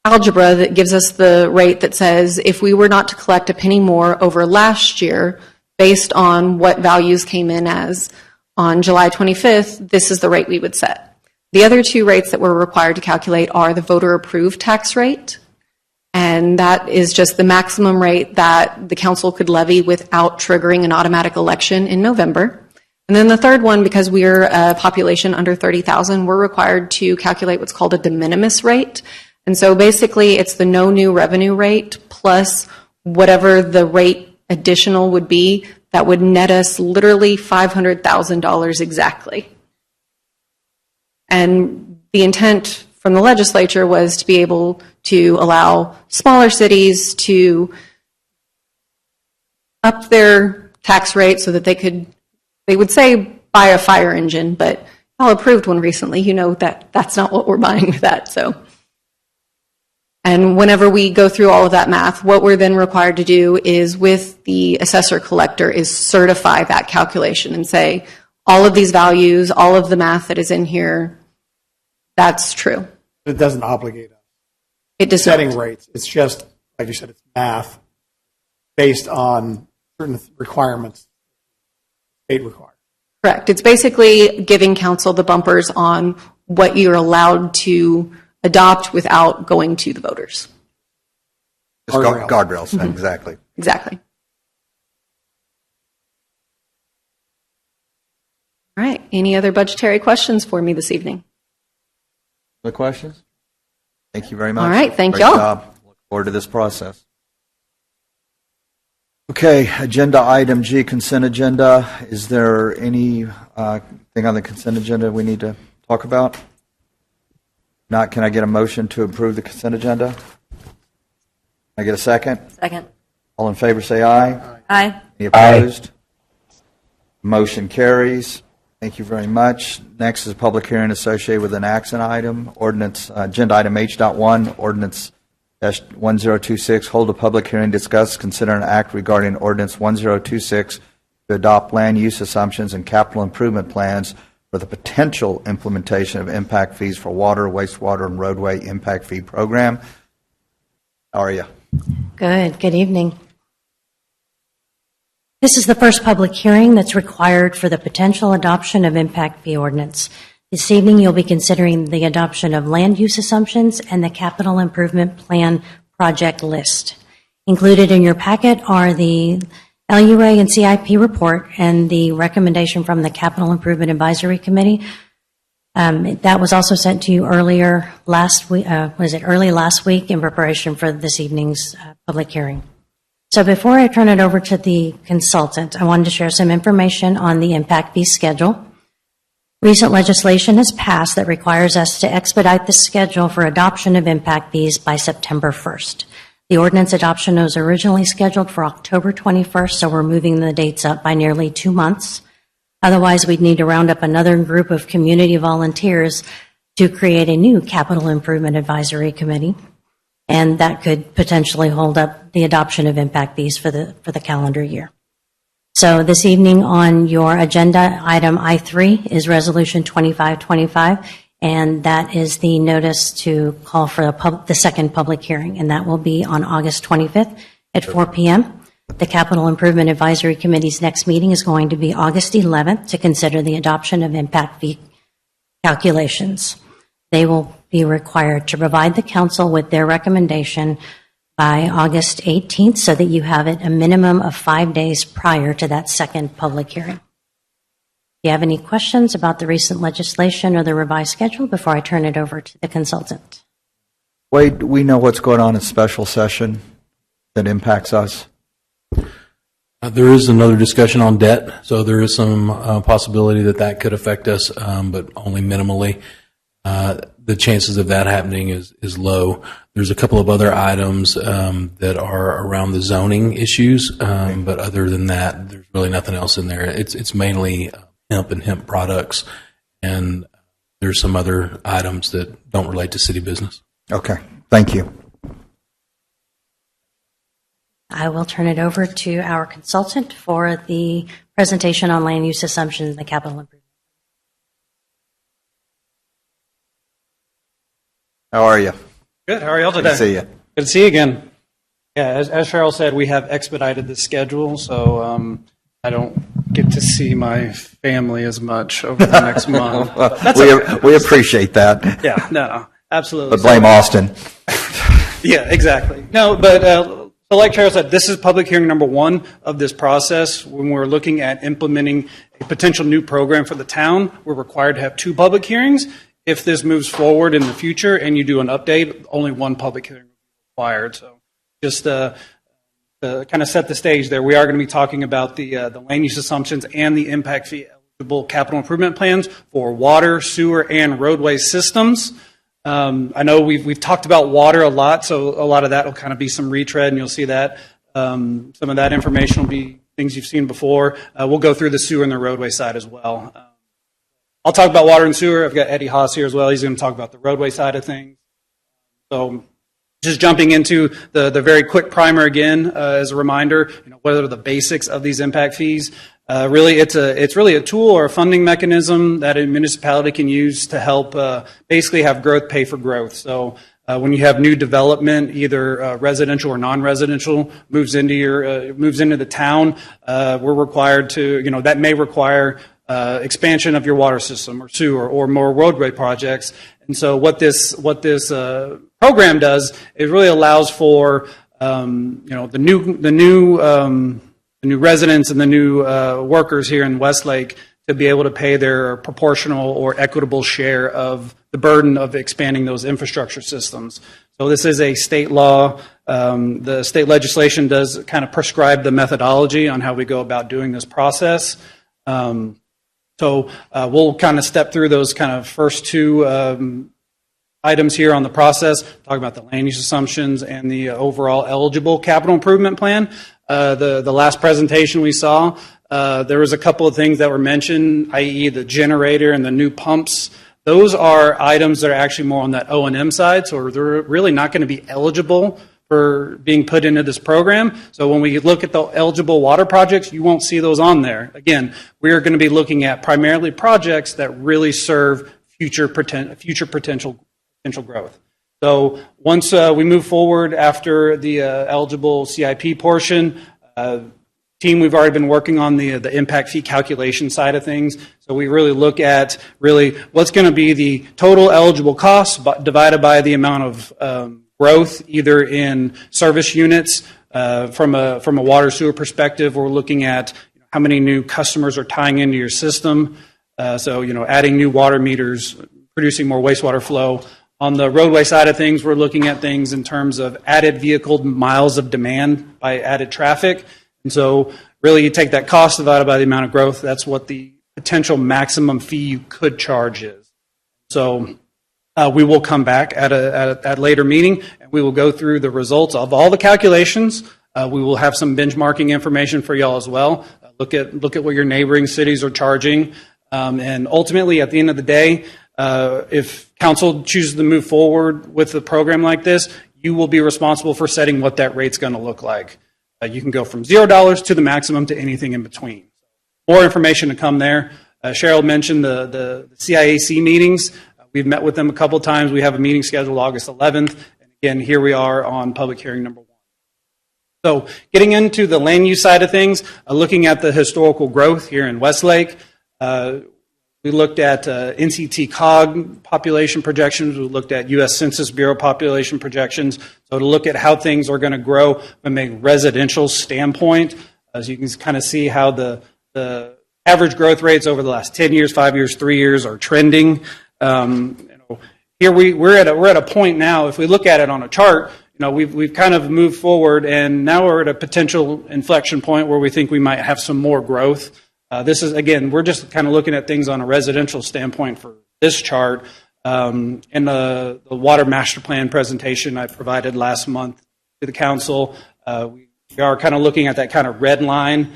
S7: algebra that gives us the rate that says if we were not to collect a penny more over last year based on what values came in as on July 25th, this is the rate we would set. The other 2 rates that we're required to calculate are the voter approved tax rate, and that is just the maximum rate that the council could levy without triggering an automatic election in November. And then the third one, because we're a population under 30,000, we're required to calculate what's called a de minimis rate. And so basically it's the no new revenue rate plus whatever the rate additional would be that would net us literally $500,000 exactly. And the intent from the legislature was to be able to allow smaller cities to up their tax rate so that they would say buy a fire engine, but y'all approved one recently. You know that that's not what we're buying with that. So, and whenever we go through all of that math, what we're then required to do is with the assessor collector is certify that calculation and say all of these values, all of the math that is in here, that's true.
S8: It doesn't obligate us.
S7: It does
S8: Setting
S7: not.
S8: rates. It's just, like you said, it's math based on certain requirements state requires.
S7: Correct. It's basically giving council the bumpers on what you're allowed to adopt without going to the voters.
S1: Just guardrails,
S7: Mm-hmm.
S1: exactly.
S7: Exactly. All right. Any other budgetary questions for me this evening?
S1: Other questions? Thank you very much.
S7: All right, thank
S1: Great
S7: y'all.
S1: job. Look forward to this process. Okay, agenda item G, consent agenda. Is there any thing on the consent agenda we need to talk about? Not, can I get a motion to approve the consent agenda? Can I get a second?
S10: Second.
S1: All in favor say aye.
S10: Aye.
S1: Any opposed? Motion carries. Thank you very much. Next is a public hearing associated with an action item, ordinance, agenda item H.1, ordinance 1026, hold a public hearing, discuss, consider an act regarding ordinance 1026 to adopt land use assumptions and capital improvement plans for the potential implementation of impact fees for water, wastewater, and roadway impact fee program. How are you?
S10: Good evening. This is the first public hearing that's required for the potential adoption of impact fee ordinance. This evening, you'll be considering the adoption of land use assumptions and the capital improvement plan project list. Included in your packet are the LUA and CIP report and the recommendation from the Capital Improvement Advisory Committee. That was also sent to you earlier last week, early last week in preparation for this evening's public hearing. So before I turn it over to the consultant, I wanted to share some information on the impact fee schedule. Recent legislation has passed that requires us to expedite the schedule for adoption of impact fees by September 1st. The ordinance adoption was originally scheduled for October 21st, so we're moving the dates up by nearly 2 months. Otherwise, we'd need to round up another group of community volunteers to create a new Capital Improvement Advisory Committee, and that could potentially hold up the adoption of impact fees for the calendar year. So this evening on your agenda, item I3 is Resolution 2525, and that is the notice to call for the second public hearing, and that will be on August 25th at 4 p.m. The Capital Improvement Advisory Committee's next meeting is going to be August 11th to consider the adoption of impact fee calculations. They will be required to provide the council with their recommendation by August 18th so that you have it a minimum of 5 days prior to that second public hearing. Do you have any questions about the recent legislation or the revised schedule before I turn it over to the consultant?
S1: Wade, we know what's going on in special session that impacts us.
S6: There is another discussion on debt, so there is some possibility that that could affect us, but only minimally. The chances of that happening is low. There's a couple of other items that are around the zoning issues, but other than that, there's really nothing else in there. It's mainly hemp and hemp products, and there's some other items that don't relate to city business.
S1: Okay, thank you.
S10: I will turn it over to our consultant for the presentation on land use assumptions and the capital improvement.
S1: How are you?
S11: Good. How are y'all today?
S1: Good to see you.
S11: Good to see you again. Yeah, as Cheryl said, we have expedited the schedule, so I don't get to see my family as much over the next month.
S1: We appreciate that.
S11: Yeah, no, absolutely.
S1: But blame Austin.
S11: Yeah, exactly. No, but so like Cheryl said, this is public hearing number 1 of this process. When we're looking at implementing a potential new program for the town, we're required to have 2 public hearings. If this moves forward in the future and you do an update, only 1 public hearing is required. So just to kind of set the stage there, we are going to be talking about the land use assumptions and the impact fee eligible capital improvement plans for water, sewer, and roadway systems. I know we've talked about water a lot, so a lot of that will kind of be some retread, and you'll see that. Some of that information will be things you've seen before. We'll go through the sewer and the roadway side as well. I'll talk about water and sewer. I've got Eddie Haas here as well. He's going to talk about the roadway side of things. So just jumping into the very quick primer again, as a reminder, what are the basics of these impact fees? Really, it's really a tool or a funding mechanism that a municipality can use to help basically have growth pay for growth. So when you have new development, either residential or non-residential, moves into the town, we're required to, that may require expansion of your water system or sewer or more roadway projects. And so what this program does, it really allows for the new residents and the new workers here in Westlake to be able to pay their proportional or equitable share of the burden of expanding those infrastructure systems. So this is a state law. The state legislation does kind of prescribe the methodology on how we go about doing this process. So we'll kind of step through those kind of first 2 items here on the process, talk about the land use assumptions and the overall eligible capital improvement plan. The last presentation we saw, there was a couple of things that were mentioned, i.e. the generator and the new pumps. Those are items that are actually more on that O&M side, so they're really not going to be eligible for being put into this program. So when we look at the eligible water projects, you won't see those on there. Again, we are going to be looking at primarily projects that really serve future potential growth. So once we move forward after the eligible CIP portion, team, we've already been working on the impact fee calculation side of things. So we really look at what's going to be the total eligible cost divided by the amount of growth, either in service units from a water sewer perspective. We're looking at how many new customers are tying into your system. So adding new water meters, producing more wastewater flow. On the roadway side of things, we're looking at things in terms of added vehicle miles of demand by added traffic. And so really you take that cost divided by the amount of growth, that's what the potential maximum fee you could charge is. So we will come back at a later meeting and we will go through the results of all the calculations. We will have some benchmarking information for y'all as well. Look at what your neighboring cities are charging. And ultimately, at the end of the day, if council chooses to move forward with a program like this, you will be responsible for setting what that rate's going to look like. You can go from $0 to the maximum to anything in between. More information to come there. Cheryl mentioned the CIAC meetings. We've met with them a couple times. We have a meeting scheduled August 11th. And again, here we are on public hearing number 1. So getting into the land use side of things, looking at the historical growth here in Westlake, we looked at NCT COG population projections. We looked at U.S. Census Bureau population projections. So to look at how things are going to grow from a residential standpoint, as you can kind of see how the average growth rates over the last 10 years, 5 years, 3 years are trending. Here we're at a point now. If we look at it on a chart, we've kind of moved forward, and now we're at a potential inflection point where we think we might have some more growth. This is, again, we're just kind of looking at things on a residential standpoint for this chart. In the Water Master Plan presentation I provided last month to the council, we are kind of looking at that kind of red line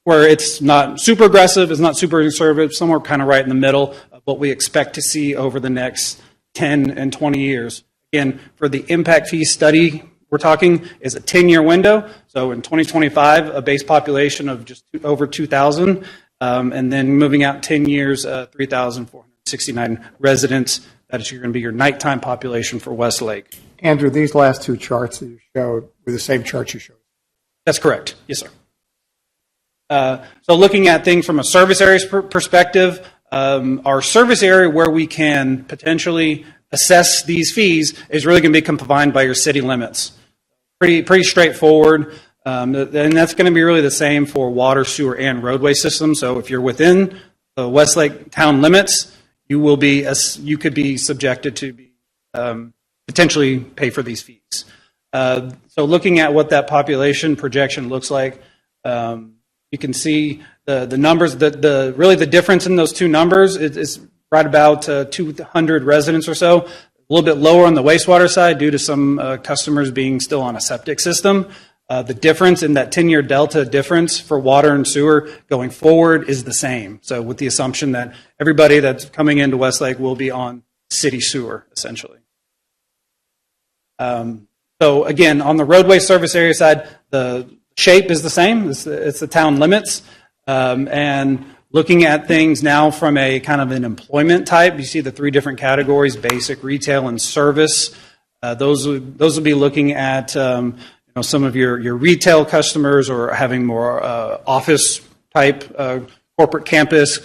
S11: where it's not super aggressive, it's not super conservative, somewhere kind of right in the middle of what we expect to see over the next 10 and 20 years. Again, for the impact fee study, we're talking is a 10-year window. So in 2025, a base population of just over 2,000, and then moving out 10 years, 3,469 residents. That is going to be your nighttime population for Westlake.
S8: Andrew, these last two charts that you showed were the same charts you showed.
S11: That's correct. Yes, sir. So looking at things from a service area perspective, our service area where we can potentially assess these fees is really going to be confined by your city limits. Pretty straightforward. And that's going to be really the same for water, sewer, and roadway systems. So if you're within the Westlake town limits, you could be subjected to be potentially pay for these fees. So looking at what that population projection looks like, you can see the numbers. Really the difference in those two numbers is right about 200 residents or so. A little bit lower on the wastewater side due to some customers being still on a septic system. The difference in that 10-year delta difference for water and sewer going forward is the same. So with the assumption that everybody that's coming into Westlake will be on city sewer, essentially. So again, on the roadway service area side, the shape is the same. It's the town limits. And looking at things now from a kind of an employment type, you see the three different categories: basic, retail, and service. Those will be looking at some of your retail customers, or having more office type, corporate campus,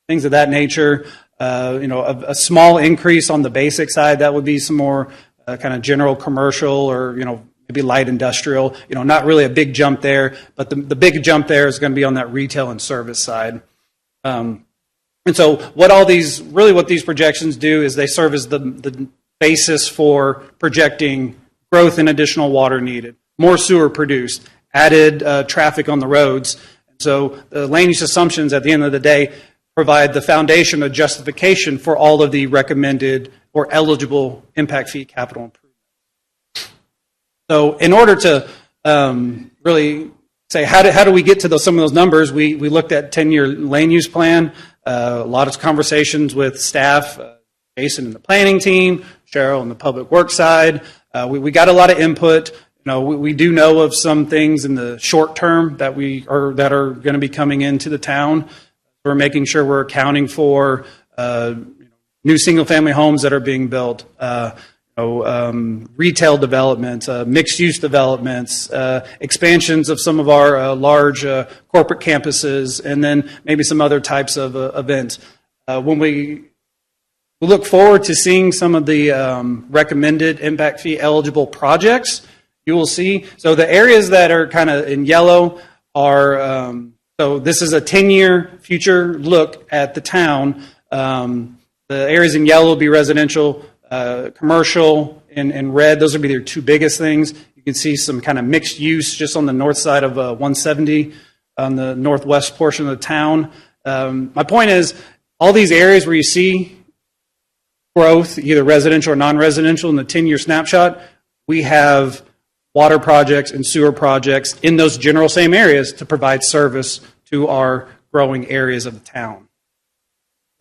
S11: things of that nature. A small increase on the basic side, that would be some more kind of general commercial, or maybe light industrial. Not really a big jump there, but the big jump there is going to be on that retail and service side. And so what these projections do is they serve as the basis for projecting growth in additional water needed, more sewer produced, added traffic on the roads. So the land use assumptions at the end of the day provide the foundation of justification for all of the recommended or eligible impact fee capital improvements. So in order to really say how do we get to some of those numbers, we looked at 10-year land use plan, a lot of conversations with staff, Jason and the planning team, Cheryl and the public works side. We got a lot of input. We do know of some things in the short term that are going to be coming into the town. We're making sure we're accounting for new single-family homes that are being built, retail developments, mixed-use developments, expansions of some of our large corporate campuses, and then maybe some other types of events. When we look forward to seeing some of the recommended impact fee eligible projects, you will see. So the areas that are kind of in yellow are, so this is a 10-year future look at the town. The areas in yellow will be residential, commercial, in red. Those will be their two biggest things. You can see some kind of mixed use just on the north side of 170 on the northwest portion of the town. My point is, all these areas where you see growth, either residential or non-residential, in the 10-year snapshot, we have water projects and sewer projects in those general same areas to provide service to our growing areas of the town.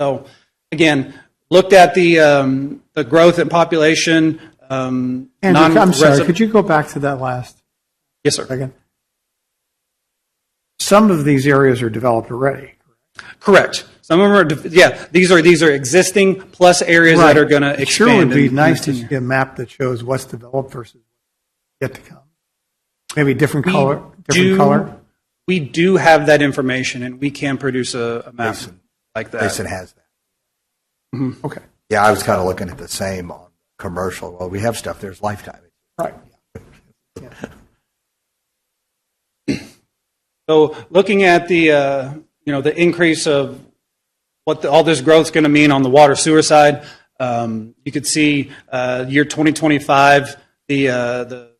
S11: So again, looked at the growth in population.
S8: Andrew, I'm sorry, could you go back to that last?
S11: Yes, sir.
S8: Second? Some of these areas are developed already.
S11: Correct. Some of them are, these are existing plus areas that are going to expand.
S8: It sure would be nice to see a map that shows what's developed versus yet to come. Maybe different color, different color?
S11: We do have that information, and we can produce a map like that.
S12: Basin has that.
S11: Mm-hmm.
S8: Okay.
S12: Yeah, I was kind of looking at the same on commercial. Well, we have stuff, there's lifetime.
S8: Right.
S11: So looking at the the increase of what all this growth is going to mean on the water sewer side, you could see year 2025, the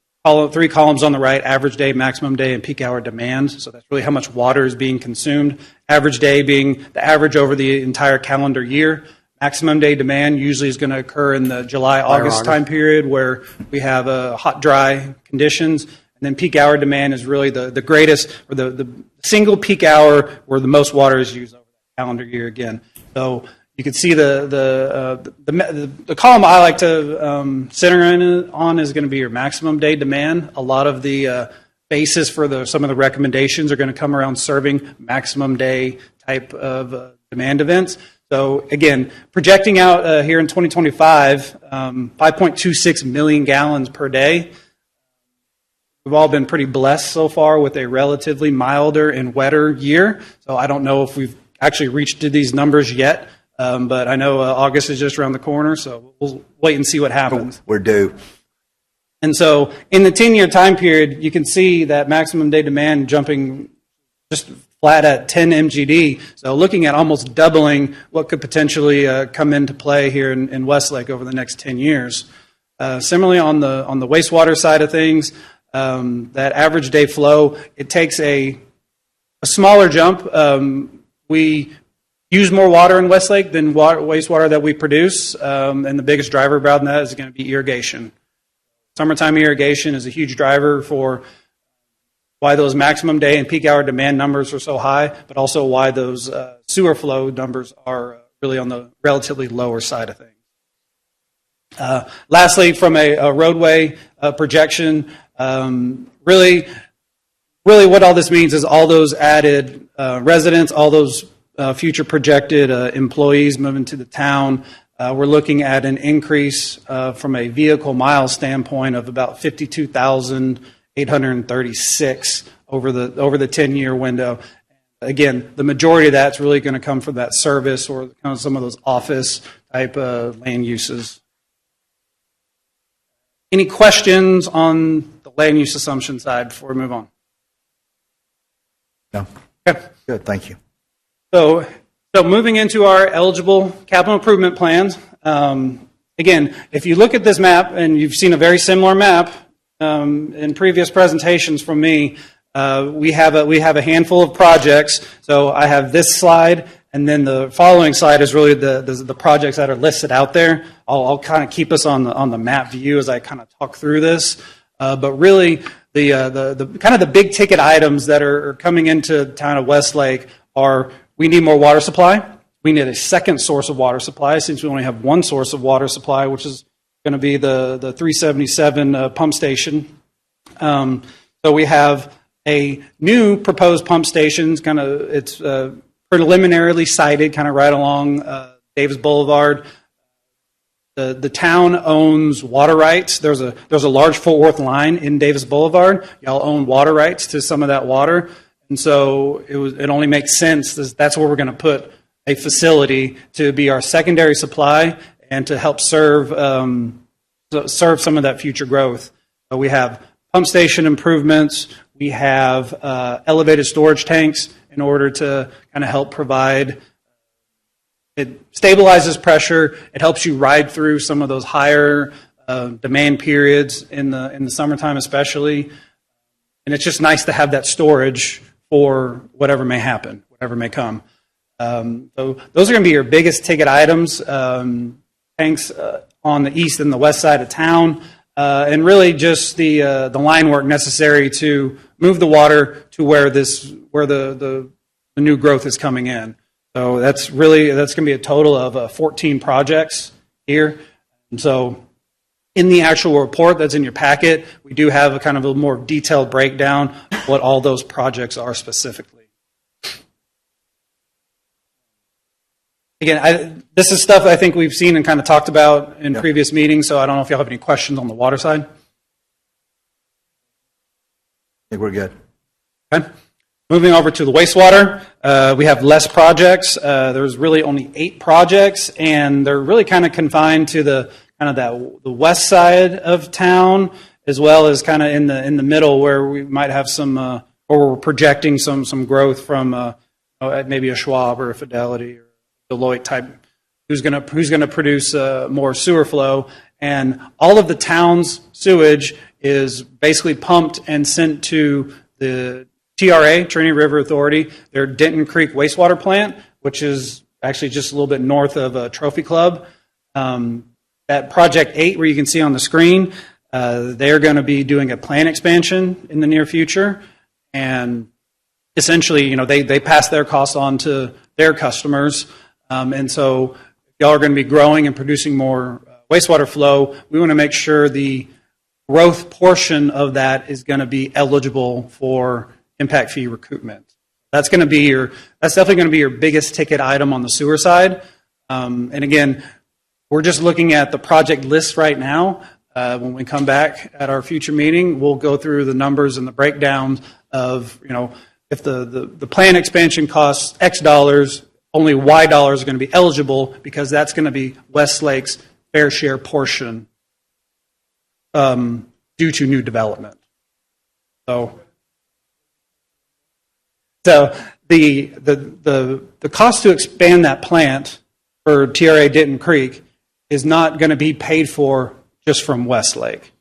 S11: three columns on the right, average day, maximum day, and peak hour demand. So that's really how much water is being consumed. Average day being the average over the entire calendar year. Maximum day demand usually is going to occur in the July-August time period where we have hot, dry conditions. And then peak hour demand is really the greatest, or the single peak hour where the most water is used over the calendar year again. So you can see the column I like to center in on is going to be your maximum day demand. A lot of the basis for some of the recommendations are going to come around serving maximum day type of demand events. So again, projecting out here in 2025, 5.26 million gallons per day. We've all been pretty blessed so far with a relatively milder and wetter year. So I don't know if we've actually reached these numbers yet, but I know August is just around the corner, so we'll wait and see what happens.
S12: We're due.
S11: And so in the 10-year time period, you can see that maximum day demand jumping just flat at 10 MGD. So looking at almost doubling what could potentially come into play here in Westlake over the next 10 years. Similarly, on the wastewater side of things, that average day flow, it takes a smaller jump. We use more water in Westlake than wastewater that we produce, and the biggest driver about that is going to be irrigation. Summertime irrigation is a huge driver for why those maximum day and peak hour demand numbers are so high, but also why those sewer flow numbers are really on the relatively lower side of things. Lastly, from a roadway projection, really what all this means is all those added residents, all those future projected employees moving to the town. We're looking at an increase from a vehicle mile standpoint of about 52,836 over the 10-year window. Again, the majority of that's really going to come from that service or kind of some of those office type land uses. Any questions on the land use assumption side before we move on?
S12: No.
S11: Okay.
S12: Good, thank you.
S11: So moving into our eligible capital improvement plans, again, if you look at this map, and you've seen a very similar map in previous presentations from me, we have a handful of projects. So I have this slide, and then the following slide is really the projects that are listed out there. I'll kind of keep us on the map view as I kind of talk through this. But really, the kind of the big ticket items that are coming into the town of Westlake are: we need more water supply. We need a second source of water supply, since we only have one source of water supply, which is going to be the 377 pump station. So we have a new proposed pump station. It's preliminarily sited, kind of right along Davis Boulevard. The town owns water rights. There's a large Fort Worth line in Davis Boulevard. Y'all own water rights to some of that water. And so it only makes sense. That's where we're going to put a facility to be our secondary supply and to help serve some of that future growth. We have pump station improvements. We have elevated storage tanks in order to kind of help provide. It stabilizes pressure. It helps you ride through some of those higher demand periods in the summertime, especially. And it's just nice to have that storage for whatever may happen, whatever may come. So those are going to be your biggest ticket items. Tanks on the east and the west side of town, and really just the line work necessary to move the water to where the new growth is coming in. So that's going to be a total of 14 projects here. And so in the actual report that's in your packet, we do have a kind of a more detailed breakdown of what all those projects are specifically. Again, this is stuff I think we've seen and kind of talked about in previous meetings, so I don't know if y'all have any questions on the water side.
S1: think we're good.
S11: Okay. Moving over to the wastewater, we have less projects. There's really only 8 projects, and they're really kind of confined to the west side of town, as well as kind of in the middle where we might have some, or we're projecting some growth from maybe a Schwab or a Fidelity or Deloitte type, who's going to produce more sewer flow, and all of the town's sewage is basically pumped and sent to the TRA, Trinity River Authority, their Denton Creek wastewater plant, which is actually just a little bit north of Trophy Club. At Project 8, where you can see on the screen, they're going to be doing a plant expansion in the near future. And essentially, they pass their costs on to their customers. And so y'all are going to be growing and producing more wastewater flow. We want to make sure the growth portion of that is going to be eligible for impact fee recoupment. That's definitely going to be your biggest ticket item on the sewer side. And again, we're just looking at the project list right now. When we come back at our future meeting, we'll go through the numbers and the breakdowns of, if the plant expansion costs X dollars, only Y dollars are going to be eligible, because that's going to be Westlake's fair share portion due to new development. So the cost to expand that plant for TRA Denton Creek is not going to be paid for just from Westlake.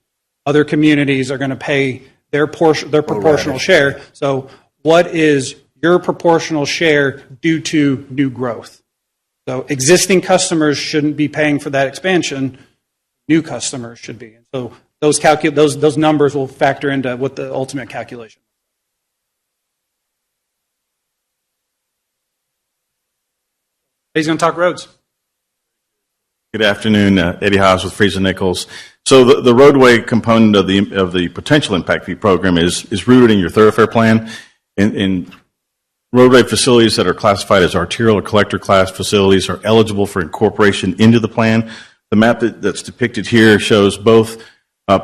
S11: Other communities are going to pay their proportional share. So what is your proportional share due to new growth? So existing customers shouldn't be paying for that expansion. New customers should be. And so those numbers will factor into what the ultimate calculation. He's going to talk roads.
S13: Good afternoon, Eddie Haas with Friesen Nichols. So the roadway component of the potential impact fee program is rooted in your thoroughfare plan. In roadway facilities that are classified as arterial or collector class facilities are eligible for incorporation into the plan. The map that's depicted here shows both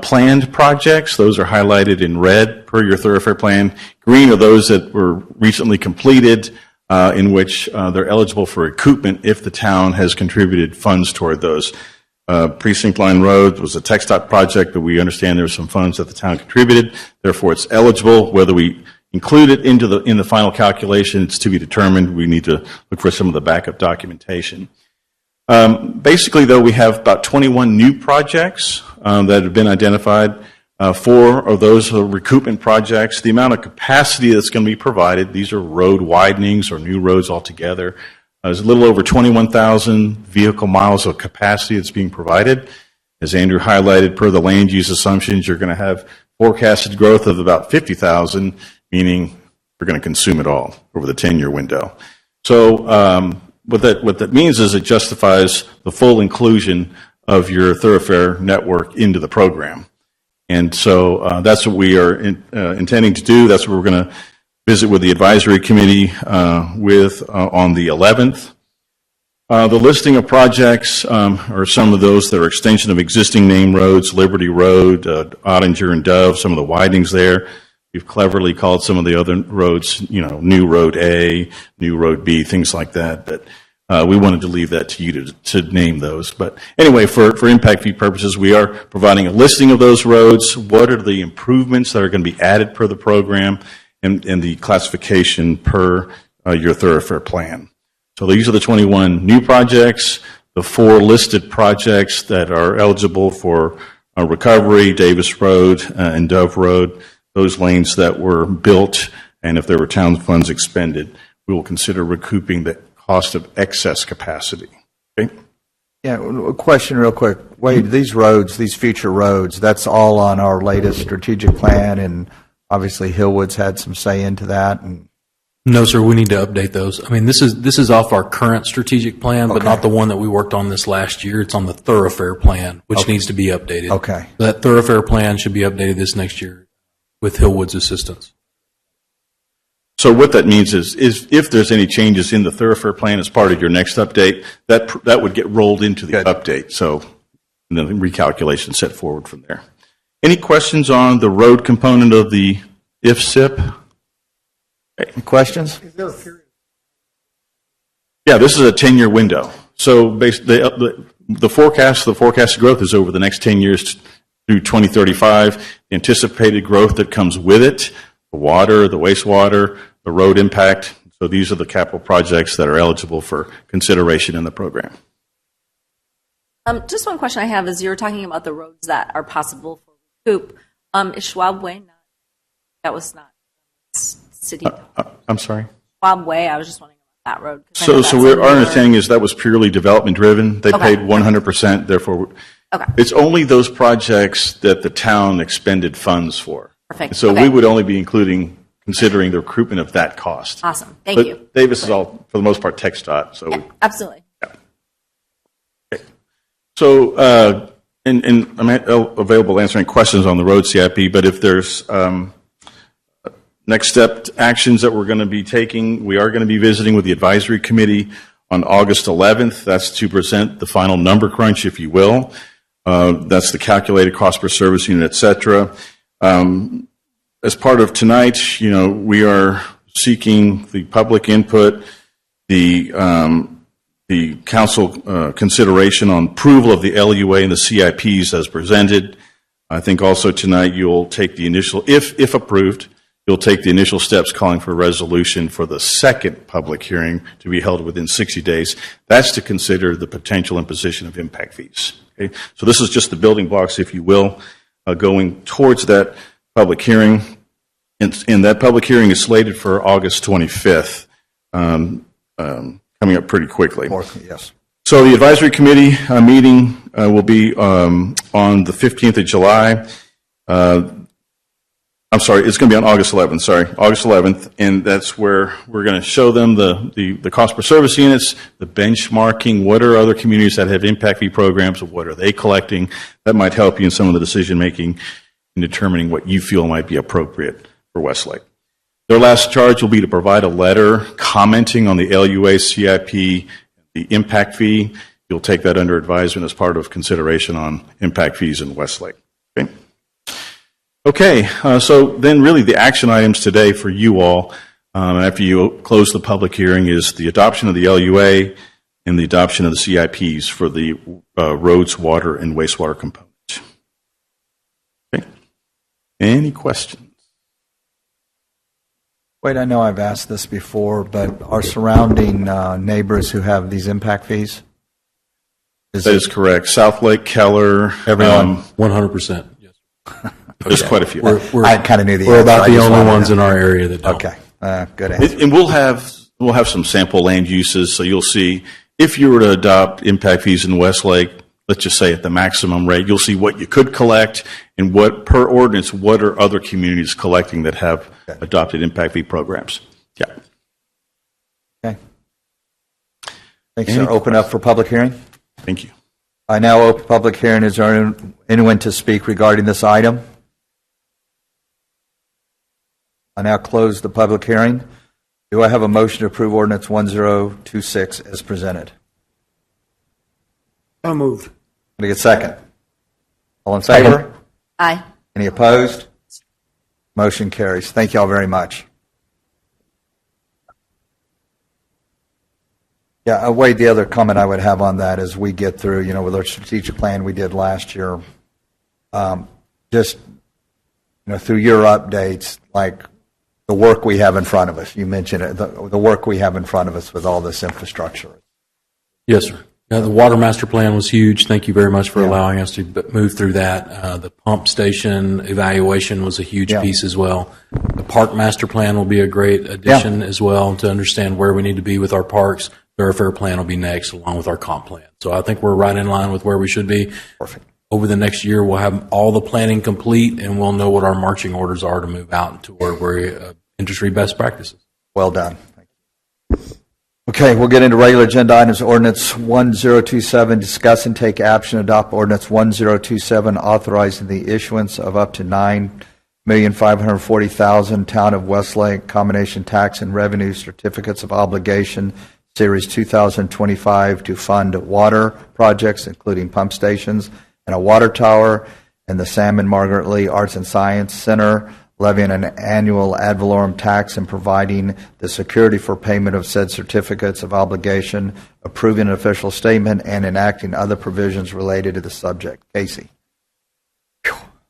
S13: planned projects. Those are highlighted in red per your thoroughfare plan. Green are those that were recently completed, in which they're eligible for recoupment if the town has contributed funds toward those. Precinct Line Road was a TxDOT project, but we understand there were some funds that the town contributed. Therefore, it's eligible. Whether we include it in the final calculation, it's to be determined. We need to look for some of the backup documentation. Basically, though, we have about 21 new projects that have been identified. 4 of those are recoupment projects. The amount of capacity that's going to be provided, these are road widenings or new roads altogether, there's a little over 21,000 vehicle miles of capacity that's being provided. As Andrew highlighted, per the land use assumptions, you're going to have forecasted growth of about 50,000, meaning we're going to consume it all over the 10-year window. So what that means is it justifies the full inclusion of your thoroughfare network into the program. And so that's what we are intending to do. That's what we're going to visit with the advisory committee on the 11th. The listing of projects are some of those that are extension of existing name roads, Liberty Road, Ottinger and Dove, some of the widenings there. We've cleverly called some of the other roads, New Road A, New Road B, things like that. But we wanted to leave that to you to name those. But anyway, for impact fee purposes, we are providing a listing of those roads. What are the improvements that are going to be added per the program, and the classification per your thoroughfare plan. So these are the 21 new projects, the 4 listed projects that are eligible for recovery, Davis Road and Dove Road, those lanes that were built, and if there were town funds expended, we will consider recouping the cost of excess capacity. Okay?
S12: Yeah, a question real quick. Wade, these roads, these future roads, that's all on our latest strategic plan, and obviously Hillwood's had some say into that. And
S6: no, sir, we need to update those. I mean, this is off our current strategic plan, but not the one that we worked on this last year. It's on the thoroughfare plan, which needs to be updated.
S12: Okay.
S6: That thoroughfare plan should be updated this next year with Hillwood's assistance.
S13: So what that means is if there's any changes in the thoroughfare plan as part of your next update, that would get rolled into the update. So and then the recalculation set forward from there. Any questions on the road component of the if SIP.
S12: Any questions?
S8: Is there a period?
S13: Yeah, this is a 10-year window. So the forecasted growth is over the next 10 years through 2035. The anticipated growth that comes with it, the water, the wastewater, the road impact. So these are the capital projects that are eligible for consideration in the program.
S14: Just one question I have is you were talking about the roads that are possible for recoup. Is Schwab Way not? That was not city.
S13: I'm sorry?
S14: Schwab Way, I was just wondering about that road.
S13: So our understanding is that was purely development driven. They paid 100%, therefore it's only those projects that the town expended funds for.
S14: Perfect.
S13: So we would only be considering the recoupment of that cost.
S14: Awesome. Thank
S13: but
S14: you.
S13: Davis is all, for the most part, TxDOT. So
S14: yeah, absolutely.
S13: Yeah. Okay. So, and I'm available to answer any questions on the road CIP, but if there's next step actions that we're going to be taking, we are going to be visiting with the advisory committee on August 11th. That's to present the final number crunch, if you will. That's the calculated cost per service unit, et cetera. As part of tonight, we are seeking the public input, the council consideration on approval of the LUA and the CIPs as presented. I think also tonight you'll take the initial, if approved, you'll take the initial steps calling for a resolution for the second public hearing to be held within 60 days. That's to consider the potential imposition of impact fees. Okay? So this is just the building blocks, if you will, going towards that public hearing. And that public hearing is slated for August 25th, coming up pretty quickly.
S12: Yes.
S13: So the advisory committee meeting will be on the 15th of July. I'm sorry, it's going to be on August 11th, August 11th, and that's where we're going to show them the cost per service units, the benchmarking, what are other communities that have impact fee programs, what are they collecting. That might help you in some of the decision-making in determining what you feel might be appropriate for Westlake. Their last charge will be to provide a letter commenting on the LUA, CIP, the impact fee. You'll take that under advisement as part of consideration on impact fees in Westlake. Okay, so then really the action items today for you all, after you close the public hearing, is the adoption of the LUA and the adoption of the CIPs for the roads, water, and wastewater component. Okay. Any questions?
S12: Wait, I know I've asked this before, but our surrounding neighbors who have these impact fees?
S13: That is correct. South Lake, Keller.
S12: Everyone?
S6: 100%. Yes.
S13: There's quite a few.
S12: I kind of knew the
S6: We're
S12: answer.
S6: about the only ones in our area that don't.
S12: Okay, good answer.
S13: And we'll have some sample land uses, so you'll see if you were to adopt impact fees in Westlake, let's just say at the maximum rate, you'll see what you could collect and what per ordinance, what are other communities collecting that have adopted impact fee programs. Yeah.
S12: Okay. Thanks, sir. Open up for public hearing.
S13: Thank you.
S12: I now open public hearing. Is there anyone to speak regarding this item? I now close the public hearing. Do I have a motion to approve ordinance 1026 as presented?
S8: So moved.
S12: Can I get a second? All in favor?
S14: Aye.
S12: Any opposed? Motion carries. Thank you all very much. Yeah, Wade, the other comment I would have on that as we get through, with our strategic plan we did last year, just, through your updates, like the work we have in front of us. You mentioned it, the work we have in front of us with all this infrastructure.
S6: Yes, sir. The water master plan was huge. Thank you very much for allowing us to move through that. The pump station evaluation was a huge piece as well. The park master plan will be a great addition as well to understand where we need to be with our parks. Thoroughfare plan will be next, along with our comp plan. So I think we're right in line with where we should be. Perfect. Over the next year, we'll have all the planning complete, and we'll know what our marching orders are to move out toward where industry best practices.
S12: Well done. Thank you. Okay, we'll get into regular agenda items. Ordinance 1027, discuss and take action, adopt ordinance 1027, authorizing the issuance of up to $9,540,000 Town of Westlake combination tax and revenue certificates of obligation, Series 2025, to fund water projects, including pump stations and a water tower, and the Sam and Margaret Lee Arts and Science Center, levying an annual ad valorem tax and providing the security for payment of said certificates of obligation, approving an official statement, and enacting other provisions related to the subject. Casey.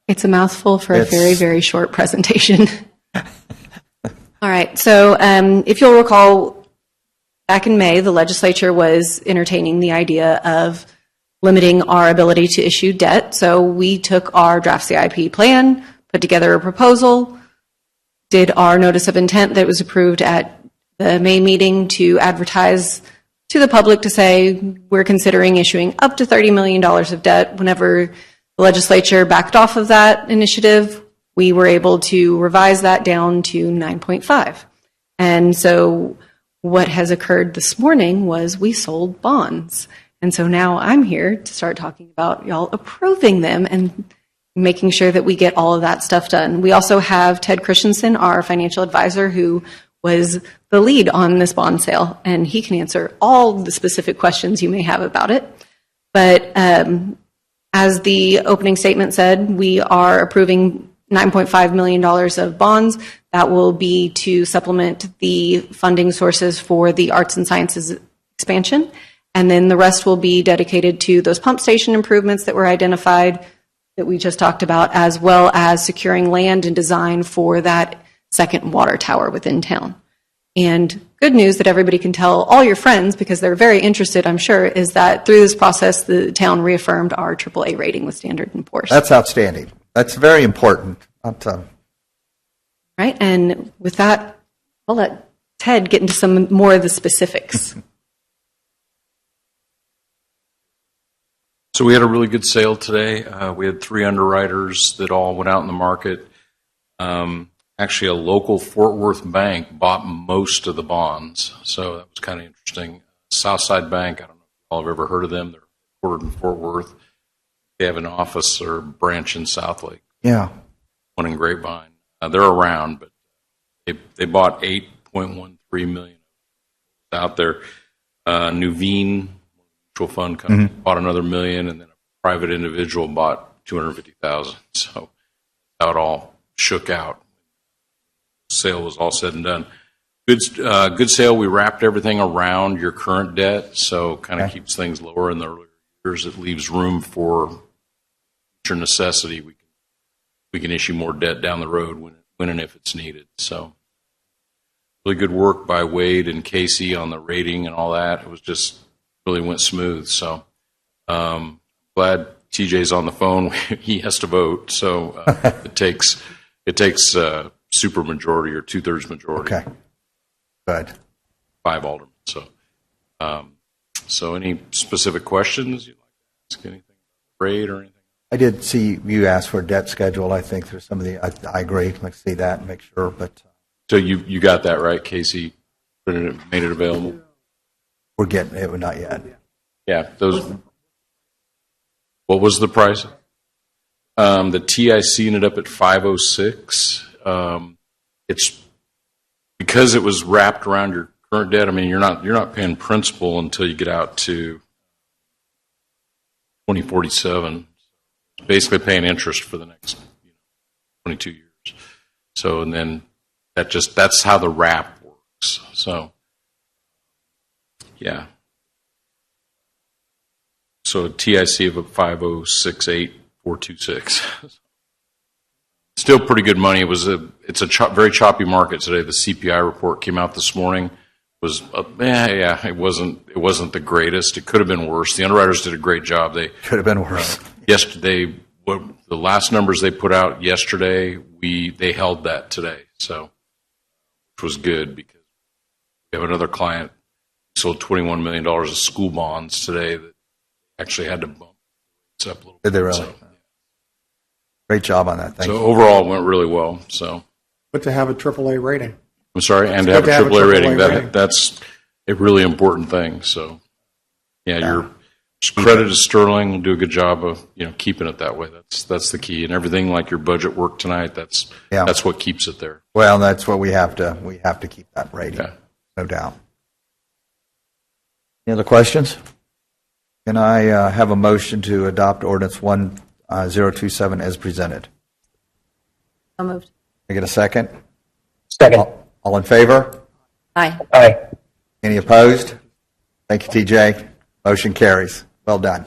S7: It's a mouthful for a very, very short presentation. All right. So if you'll recall, back in May, the legislature was entertaining the idea of limiting our ability to issue debt. So we took our draft CIP plan, put together a proposal, did our notice of intent that was approved at the May meeting to advertise to the public to say we're considering issuing up to $30 million of debt. Whenever the legislature backed off of that initiative, we were able to revise that down to 9.5. And so what has occurred this morning was we sold bonds. And so now I'm here to start talking about y'all approving them and making sure that we get all of that stuff done. We also have Ted Christensen, our financial advisor, who was the lead on this bond sale, and he can answer all the specific questions you may have about it. But as the opening statement said, we are approving $9.5 million of bonds. That will be to supplement the funding sources for the arts and sciences expansion. And then the rest will be dedicated to those pump station improvements that were identified that we just talked about, as well as securing land and design for that second water tower within town. And good news that everybody can tell all your friends, because they're very interested, I'm sure, is that through this process, the town reaffirmed our AAA rating with Standard & Poor's.
S12: That's outstanding. That's very important.
S7: Right, and with that, I'll let Ted get into some more of the specifics.
S6: So we had a really good sale today. We had 3 underwriters that all went out in the market. Actually, a local Fort Worth bank bought most of the bonds, so that was kind of interesting. Southside Bank, I don't know if you all have ever heard of them. They're headquartered in Fort Worth. They have an office or branch in Southlake.
S12: Yeah.
S6: One in Grapevine. They're around, but they bought $8.13 million out there. Nuveen, mutual fund company, bought another $1 million, and then a private individual bought $250,000. So how it all shook out. Sale was all said and done. Good sale. We wrapped everything around your current debt, so kind of keeps things lower in the earlier years. It leaves room for future necessity. We can issue more debt down the road when and if it's needed. So really good work by Wade and Casey on the rating and all that. It was just really went smooth. So glad TJ's on the phone. He has to vote, so it takes super majority or 2/3 majority.
S12: Okay. Good.
S6: 5 aldermen. So any specific questions you'd like to ask? Anything about the rate or anything?
S12: I did see you ask for a debt schedule. I think there's some of the, I agree. I'd like to see that and make sure, but.
S6: So you got that right, Casey? Made it available?
S12: We're getting it, not yet.
S6: Yeah. What was the price? The TIC ended up at 506. It's because it was wrapped around your current debt. I mean, you're not paying principal until you get out to 2047. Basically, paying interest for the next 22 years. So, and then that's how the wrap works. So, yeah. So a TIC of 5068426. Still pretty good money. It's a very choppy market today. The CPI report came out this morning. It wasn't the greatest. It could have been worse. The underwriters did a great job. They
S12: could have been worse.
S6: Yesterday, the last numbers they put out yesterday, they held that today. So, which was good because we have another client who sold $21 million of school bonds today that actually had to bump it up a little bit.
S12: Did they really?
S6: So,
S12: great job on that. Thank you.
S6: Overall, it went really well. So,
S8: But to have a AAA rating.
S6: I'm sorry, and to have a AAA rating, that's a really important thing. So, your credit is sterling. We'll do a good job of keeping it that way. That's the key, and everything like your budget work tonight. That's what keeps it there.
S12: Well, that's what we have to keep that rating, no doubt. Any other questions? Can I have a motion to adopt ordinance 1027 as presented?
S7: So moved.
S12: I get a second?
S9: Second.
S12: All in favor?
S14: Aye.
S9: Aye.
S12: Any opposed? Thank you, TJ. Motion carries. Well done.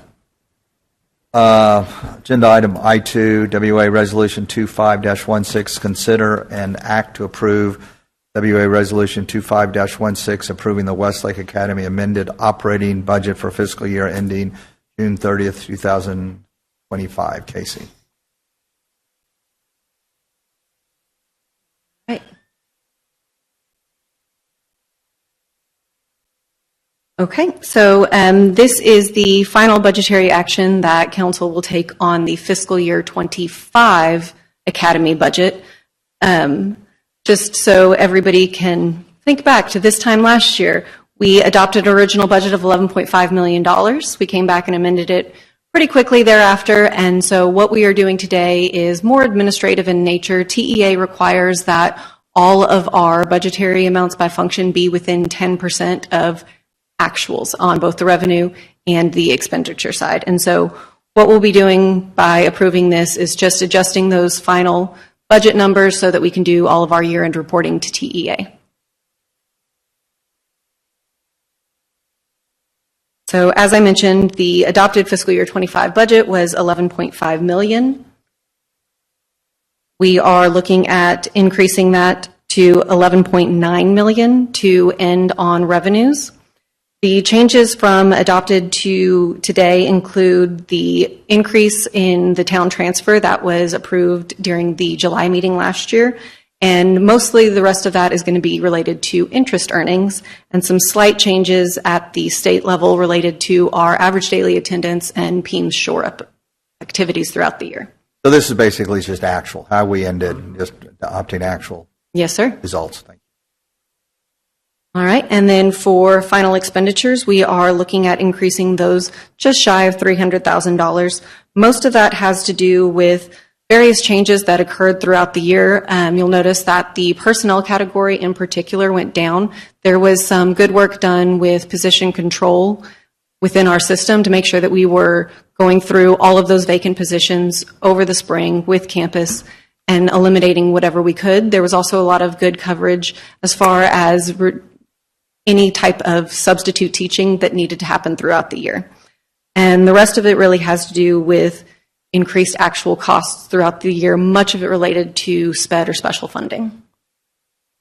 S12: Agenda item I2, WA Resolution 25-16, consider and act to approve WA Resolution 25-16, approving the Westlake Academy amended operating budget for fiscal year ending June 30th, 2025. Casey.
S7: Right. Okay, so this is the final budgetary action that council will take on the fiscal year 25 Academy budget. Just so everybody can think back to this time last year, we adopted an original budget of $11.5 million. We came back and amended it pretty quickly thereafter, and so what we are doing today is more administrative in nature. TEA requires that all of our budgetary amounts by function be within 10% of actuals on both the revenue and the expenditure side. And so what we'll be doing by approving this is just adjusting those final budget numbers so that we can do all of our year-end reporting to TEA. So as I mentioned, the adopted fiscal year 25 budget was $11.5 million. We are looking at increasing that to $11.9 million to end on revenues. The changes from adopted to today include the increase in the town transfer that was approved during the July meeting last year, and mostly the rest of that is going to be related to interest earnings and some slight changes at the state level related to our average daily attendance and PEMS shore-up activities throughout the year.
S12: So this is basically just actual, how we ended, just adopting actual
S7: Yes, sir.
S12: results. Thank you.
S7: All right, and then for final expenditures, we are looking at increasing those just shy of $300,000. Most of that has to do with various changes that occurred throughout the year. You'll notice that the personnel category in particular went down. There was some good work done with position control within our system to make sure that we were going through all of those vacant positions over the spring with campus and eliminating whatever we could. There was also a lot of good coverage as far as any type of substitute teaching that needed to happen throughout the year. And the rest of it really has to do with increased actual costs throughout the year, much of it related to SPED or special funding.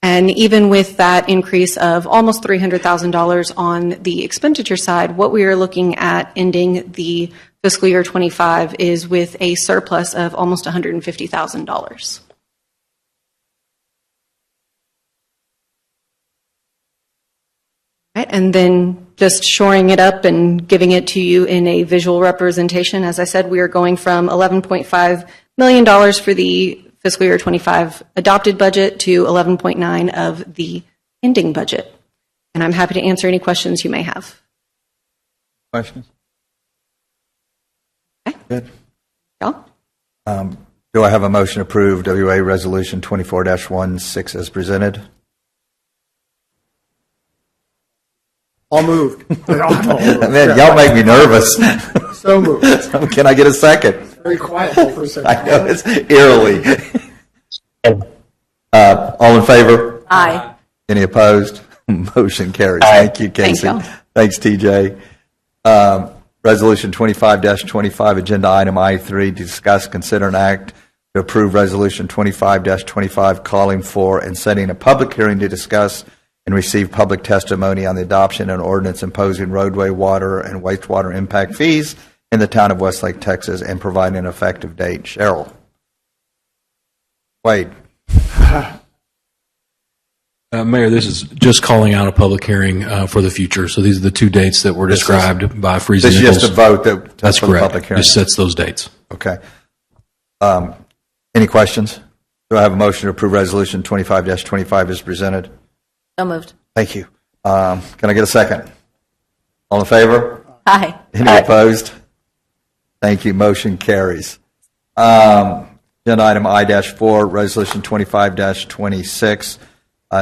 S7: And even with that increase of almost $300,000 on the expenditure side, what we are looking at ending the fiscal year 25 is with a surplus of almost $150,000. Right, and then just shoring it up and giving it to you in a visual representation. As I said, we are going from $11.5 million for the fiscal year 25 adopted budget to 11.9 of the ending budget. And I'm happy to answer any questions you may have.
S12: Questions?
S7: Okay.
S12: Good.
S7: Y'all?
S12: Do I have a motion to approve WA Resolution 24-16 as presented?
S8: All moved.
S12: Man, y'all make me nervous.
S8: So moved.
S12: Can I get a second?
S8: Very quiet for a second.
S12: I know, it's eerily. All in favor?
S14: Aye.
S12: Any opposed? Motion carries.
S9: Aye.
S12: Thank you, Casey.
S7: Thank y'all.
S12: Thanks, TJ. Resolution 25-25, agenda item I3, discuss, consider, and act to approve Resolution 25-25, calling for and setting a public hearing to discuss and receive public testimony on the adoption of an ordinance imposing roadway, water, and wastewater impact fees in the town of Westlake, Texas, and providing an effective date. Cheryl. Wade.
S6: Mayor, this is just calling out a public hearing for the future. So these are the two dates that were described by Friesen
S12: This is
S6: Nichols.
S12: just a vote
S6: That's
S12: for the
S6: correct.
S12: public hearing.
S6: Just sets those dates.
S12: Okay. Any questions? Do I have a motion to approve Resolution 25-25 as presented?
S14: So moved.
S12: Thank you. Can I get a second? All in favor?
S14: Aye.
S12: Any opposed? Thank you. Motion carries. Agenda item I-4, Resolution 25-26.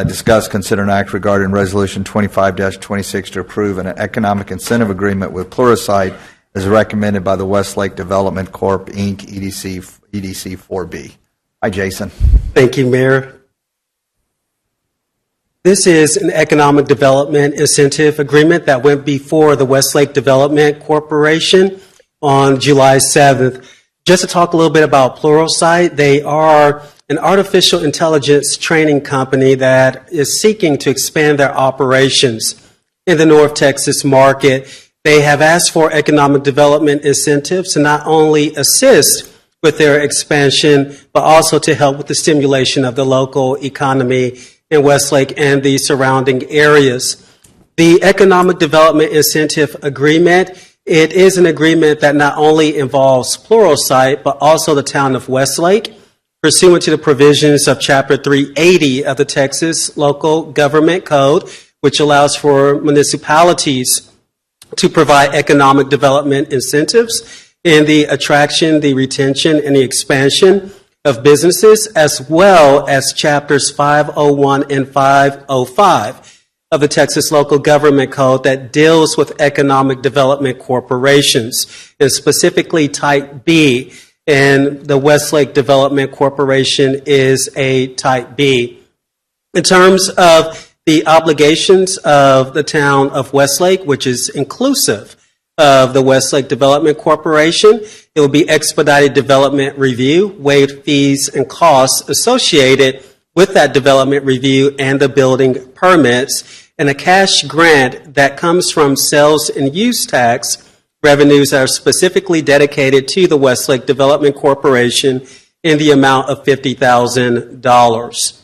S12: Discuss, consider, and act regarding Resolution 25-26 to approve an economic incentive agreement with Pluralsight as recommended by the Westlake Development Corp. Inc. EDC 4B. Hi, Jason.
S15: Thank you, Mayor. This is an economic development incentive agreement that went before the Westlake Development Corporation on July 7th. Just to talk a little bit about Pluralsight, they are an artificial intelligence training company that is seeking to expand their operations in the North Texas market. They have asked for economic development incentives to not only assist with their expansion, but also to help with the stimulation of the local economy in Westlake and the surrounding areas. The Economic Development Incentive Agreement, it is an agreement that not only involves Pluralsight, but also the town of Westlake, pursuant to the provisions of Chapter 380 of the Texas Local Government Code, which allows for municipalities to provide economic development incentives in the attraction, the retention, and the expansion of businesses, as well as Chapters 501 and 505 of the Texas Local Government Code that deals with economic development corporations, and specifically Type B, and the Westlake Development Corporation is a Type B. In terms of the obligations of the town of Westlake, which is inclusive of the Westlake Development Corporation, it will be expedited development review, waived fees and costs associated with that development review and the building permits, and a cash grant that comes from sales and use tax revenues that are specifically dedicated to the Westlake Development Corporation in the amount of $50,000.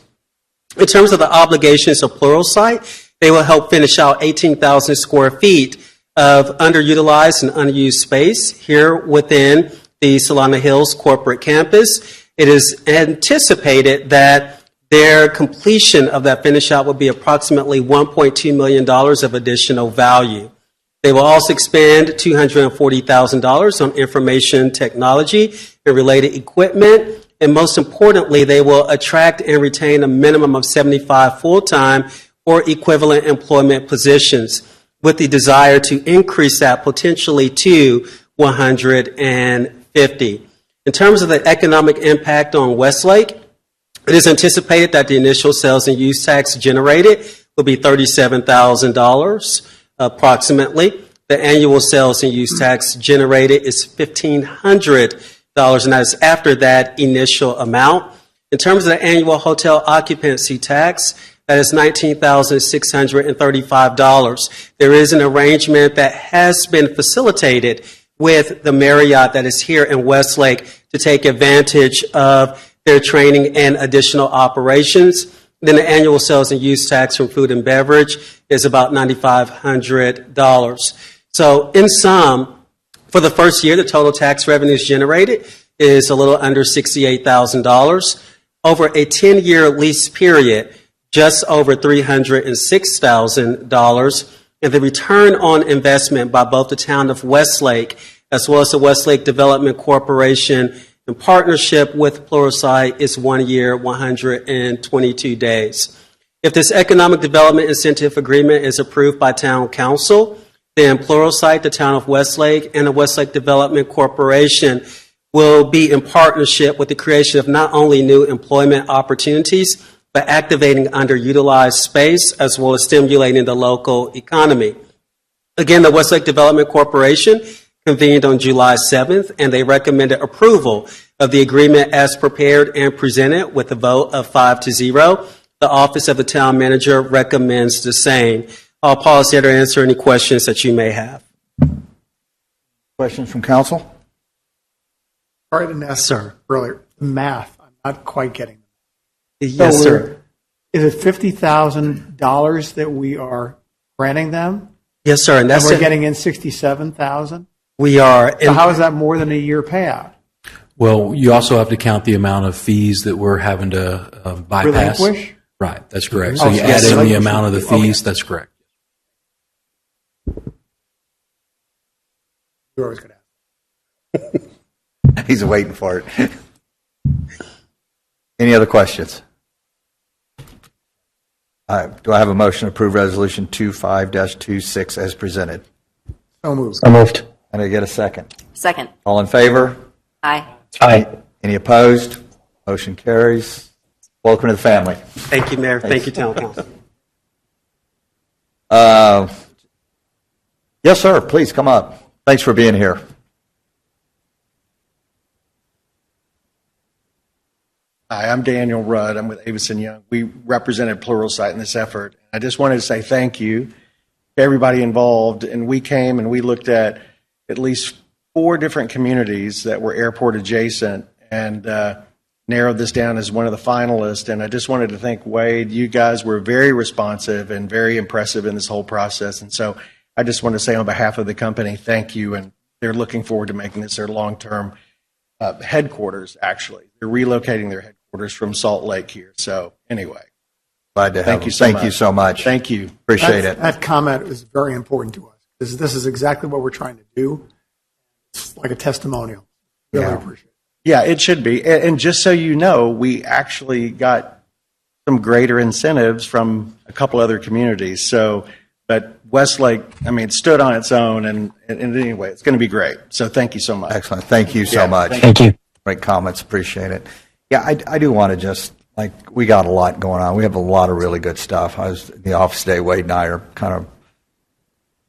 S15: In terms of the obligations of Pluralsight, they will help finish out 18,000 square feet of underutilized and unused space here within the Solana Hills corporate campus. It is anticipated that their completion of that finish out will be approximately $1.2 million of additional value. They will also expend $240,000 on information technology and related equipment. And most importantly, they will attract and retain a minimum of 75 full-time or equivalent employment positions, with the desire to increase that potentially to 150. In terms of the economic impact on Westlake, it is anticipated that the initial sales and use tax generated will be $37,000 approximately. The annual sales and use tax generated is $1,500, and that is after that initial amount. In terms of the annual hotel occupancy tax, that is $19,635. There is an arrangement that has been facilitated with the Marriott that is here in Westlake to take advantage of their training and additional operations. Then the annual sales and use tax from food and beverage is about $9,500. So in sum, for the first year, the total tax revenues generated is a little under $68,000. Over a 10-year lease period, just over $306,000, and the return on investment by both the town of Westlake as well as the Westlake Development Corporation in partnership with Pluralsight is 1 year, 122 days. If this economic development incentive agreement is approved by town council, then Pluralsight, the town of Westlake, and the Westlake Development Corporation will be in partnership with the creation of not only new employment opportunities, but activating underutilized space as well as stimulating the local economy. Again, the Westlake Development Corporation convened on July 7th, and they recommended approval of the agreement as prepared and presented with a vote of 5-0. The Office of the Town Manager recommends the same. I'll pause here to answer any questions that you may have.
S12: Questions from council?
S8: Sorry, I didn't ask earlier. Math, I'm not quite getting.
S15: Yes, sir.
S8: Is it $50,000 that we are granting them?
S15: Yes, sir.
S8: And we're getting in $67,000?
S15: We are.
S8: So how is that more than a year payout?
S6: Well, you also have to count the amount of fees that we're having to bypass.
S8: Relinquish?
S6: Right, that's correct. So you add in the amount of the fees, that's correct.
S8: You're always going to ask.
S12: He's waiting for it. Any other questions? Do I have a motion to approve Resolution 25-26 as presented?
S8: So moved.
S9: So moved.
S12: And I get a second?
S14: Second.
S12: All in favor?
S14: Aye.
S9: Aye.
S12: Any opposed?
S1: Motion carries. Welcome to the family.
S15: Thank you, Mayor. Thank you, Town Council.
S1: Yes, sir. Please come up. Thanks for being here.
S16: Hi, I'm Daniel Rudd. I'm with Avison Young. We represented Pluralsight in this effort. I just wanted to say thank you to everybody involved. And we came and we looked at least 4 different communities that were airport adjacent and narrowed this down as one of the finalists. And I just wanted to thank Wade. You guys were very responsive and very impressive in this whole process. And so I just want to say on behalf of the company, thank you. And they're looking forward to making this their long-term headquarters, actually. They're relocating their headquarters from Salt Lake here. So anyway.
S1: Glad to have
S16: Thank
S1: them.
S16: you so
S1: Thank
S16: much.
S1: you so much.
S16: Thank you.
S1: Appreciate it.
S8: That comment is very important to us because this is exactly what we're trying to do. It's like a testimonial. Really appreciate it.
S16: Yeah, it should be. And just so you know, we actually got some greater incentives from a couple other communities. So, but Westlake, I mean, stood on its own. And anyway, it's going to be great. So thank you so much.
S1: Excellent. Thank you so much.
S9: Thank you.
S1: Great comments. Appreciate it. Yeah, I do want to just, we got a lot going on. We have a lot of really good stuff. I was in the office today. Wade and I are kind of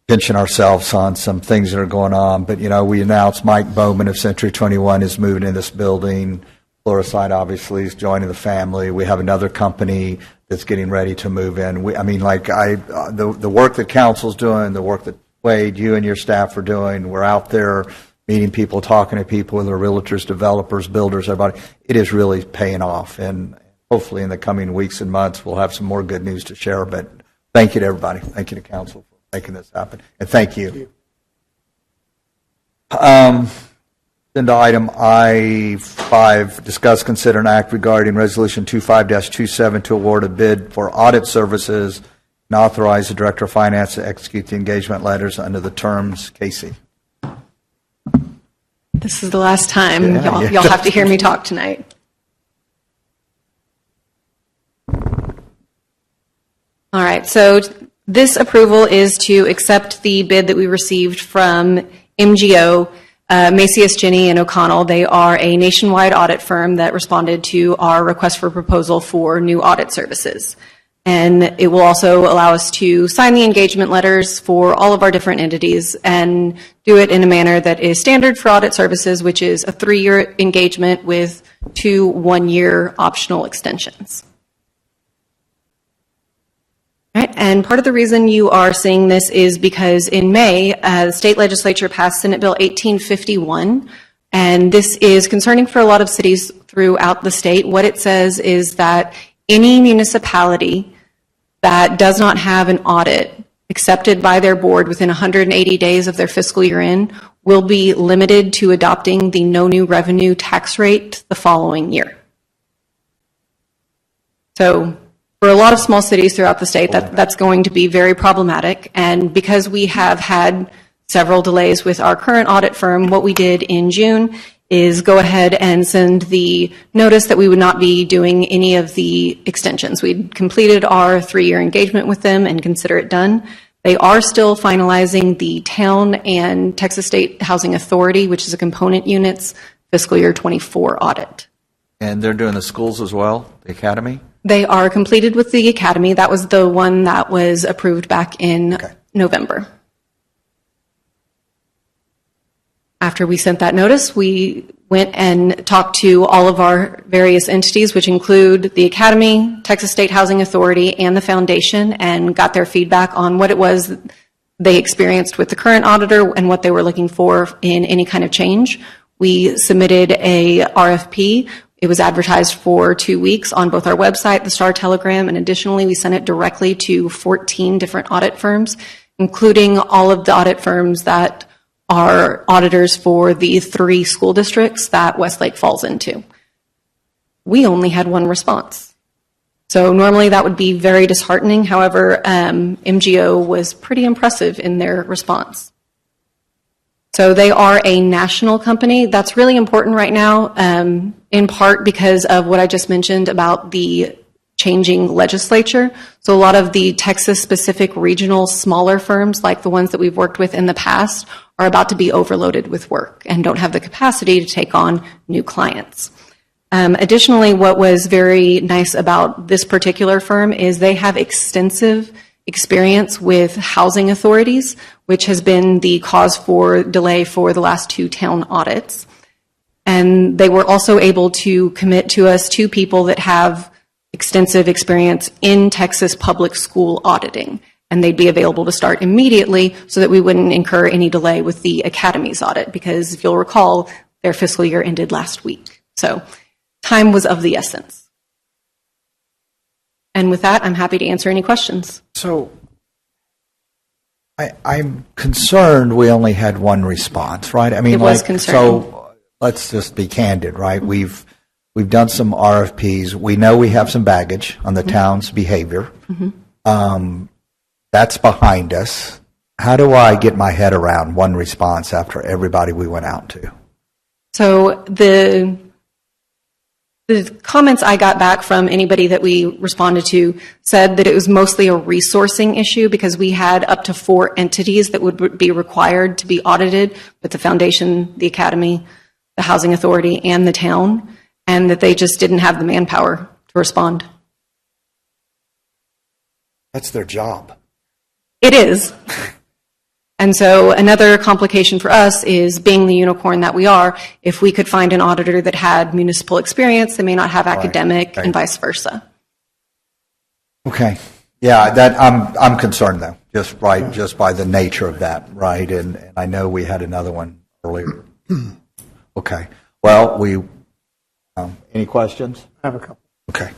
S1: pinching ourselves on some things that are going on. But, we announced Mike Bowman of Century 21 is moving in this building. Pluralsight, obviously, is joining the family. We have another company that's getting ready to move in. The work that council's doing, the work that Wade, you and your staff are doing, we're out there meeting people, talking to people, whether realtors, developers, builders, everybody. It is really paying off. And hopefully in the coming weeks and months, we'll have some more good news to share. But thank you to everybody. Thank you to council for making this happen. And thank you. Agenda item I-5, discuss, consider, and act regarding Resolution 25-27 to award a bid for audit services and authorize the Director of Finance to execute the engagement letters under the terms. Casey.
S7: This is the last time
S1: Yeah.
S7: y'all have to hear me talk tonight. All right, so this approval is to accept the bid that we received from MGO, Macias, Jenny, and O'Connell. They are a nationwide audit firm that responded to our request for proposal for new audit services. And it will also allow us to sign the engagement letters for all of our different entities and do it in a manner that is standard for audit services, which is a 3-year engagement with 2 1-year optional extensions. Right, and part of the reason you are seeing this is because in May, the state legislature passed Senate Bill 1851, and this is concerning for a lot of cities throughout the state. What it says is that any municipality that does not have an audit accepted by their board within 180 days of their fiscal year end will be limited to adopting the no new revenue tax rate the following year. So for a lot of small cities throughout the state, that's going to be very problematic. And because we have had several delays with our current audit firm, what we did in June is go ahead and send the notice that we would not be doing any of the extensions. We'd completed our 3-year engagement with them and consider it done. They are still finalizing the town and Texas State Housing Authority, which is a component unit's fiscal year 24 audit.
S1: And they're doing the schools as well, the academy?
S7: They are completed with the academy. That was the one that was approved back in November. After we sent that notice, we went and talked to all of our various entities, which include the Academy, Texas State Housing Authority, and the Foundation, and got their feedback on what it was they experienced with the current auditor and what they were looking for in any kind of change. We submitted a RFP. It was advertised for 2 weeks on both our website, the Star Telegram, and additionally, we sent it directly to 14 different audit firms, including all of the audit firms that are auditors for the 3 school districts that Westlake falls into. We only had 1 response. So normally that would be very disheartening. However, MGO was pretty impressive in their response. So they are a national company. That's really important right now, in part because of what I just mentioned about the changing legislature. So a lot of the Texas-specific regional smaller firms, like the ones that we've worked with in the past, are about to be overloaded with work and don't have the capacity to take on new clients. Additionally, what was very nice about this particular firm is they have extensive experience with housing authorities, which has been the cause for delay for the last 2 town audits. And they were also able to commit to us 2 people that have extensive experience in Texas public school auditing. And they'd be available to start immediately so that we wouldn't incur any delay with the Academy's audit, because if you'll recall, their fiscal year ended last week. So time was of the essence. And with that, I'm happy to answer any questions.
S12: So I'm concerned we only had one response, right? I mean,
S7: It was concerning.
S12: So let's just be candid, right? We've done some RFPs. We know we have some baggage on the town's behavior. That's behind us. How do I get my head around one response after everybody we went out to?
S7: So the comments I got back from anybody that we responded to said that it was mostly a resourcing issue, because we had up to 4 entities that would be required to be audited, with the foundation, the academy, the housing authority, and the town, and that they just didn't have the manpower to respond.
S12: That's their job.
S7: It is. And so another complication for us is, being the unicorn that we are, if we could find an auditor that had municipal experience, they may not have academic, and vice versa.
S12: Okay. Yeah, that I'm concerned though, just by the nature of that, right? And I know we had another one earlier. Okay. Well, any questions?
S8: I have a couple.
S12: Okay.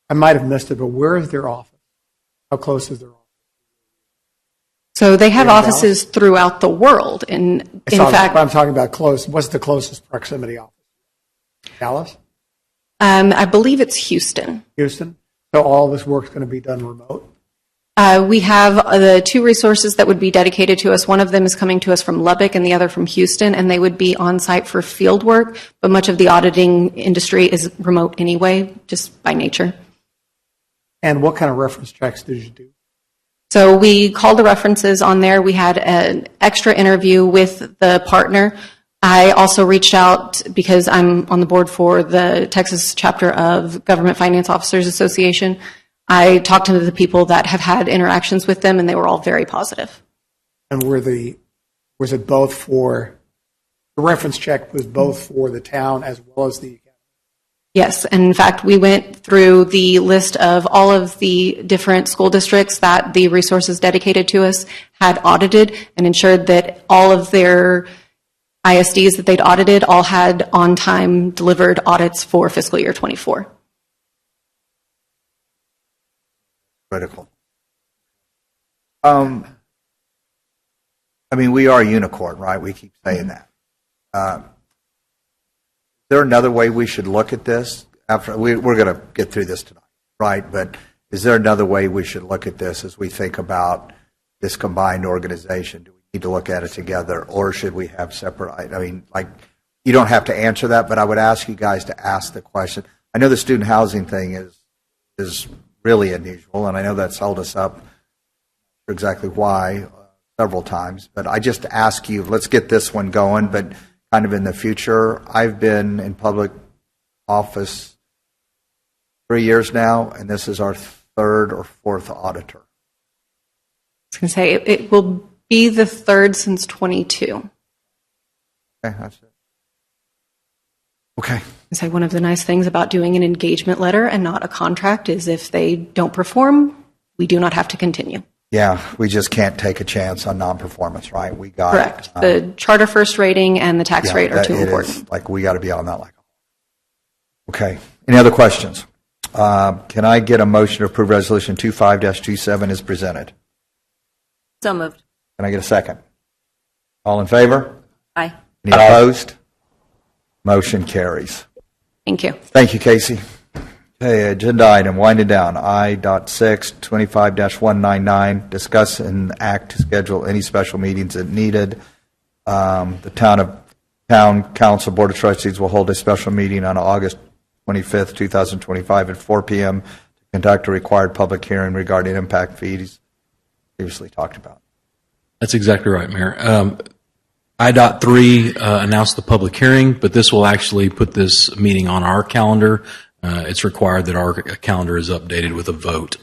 S8: I might have missed it, but where is their office? How close is their office?
S7: So they have offices throughout the world. In fact,
S8: I'm talking about close. What's the closest proximity office? Dallas?
S7: I believe it's Houston.
S8: Houston? So all this work's going to be done remote?
S7: We have the 2 resources that would be dedicated to us. One of them is coming to us from Lubbock and the other from Houston, and they would be on site for field work, but much of the auditing industry is remote anyway, just by nature.
S8: And what kind of reference checks did you do?
S7: So we called the references on there. We had an extra interview with the partner. I also reached out, because I'm on the board for the Texas chapter of Government Finance Officers Association. I talked to the people that have had interactions with them, and they were all very positive.
S8: And was it both for, the reference check was both for the town as well as the academy?
S7: Yes, and in fact, we went through the list of all of the different school districts that the resources dedicated to us had audited, and ensured that all of their ISDs that they'd audited all had on-time delivered audits for fiscal year 24.
S12: Critical. I mean, we are a unicorn, right? We keep saying that. Is there another way we should look at this? We're going to get through this tonight, right? But is there another way we should look at this as we think about this combined organization? Do we need to look at it together, or should we have separate? I mean, like, you don't have to answer that, but I would ask you guys to ask the question. I know the student housing thing is really unusual, and I know that's held us up for exactly why several times. But I just ask you, let's get this one going, but kind of in the future. I've been in public office 3 years now, and this is our 3rd or 4th auditor.
S7: I was going to say, it will be the 3rd since 22.
S12: Okay, that's it. Okay.
S7: I say one of the nice things about doing an engagement letter and not a contract is, if they don't perform, we do not have to continue.
S12: Yeah, we just can't take a chance on non-performance, right? We got
S7: correct. The charter first rating and the tax rate are too important.
S12: Like, we got to be on that. Okay. Any other questions? Can I get a motion to approve Resolution 25-27 as presented?
S14: So moved.
S12: Can I get a second? All in favor?
S14: Aye.
S12: Any opposed? Motion carries.
S7: Thank you.
S12: Thank you, Casey. Okay, agenda item, winding down, I.6, 25-199, discuss and act to schedule any special meetings that needed. The Town Council Board of Trustees will hold a special meeting on August 25th, 2025 at 4 p.m. to conduct a required public hearing regarding impact fees previously talked about.
S6: That's exactly right, Mayor. I.3 announced the public hearing, but this will actually put this meeting on our calendar. It's required that our calendar is updated with a vote.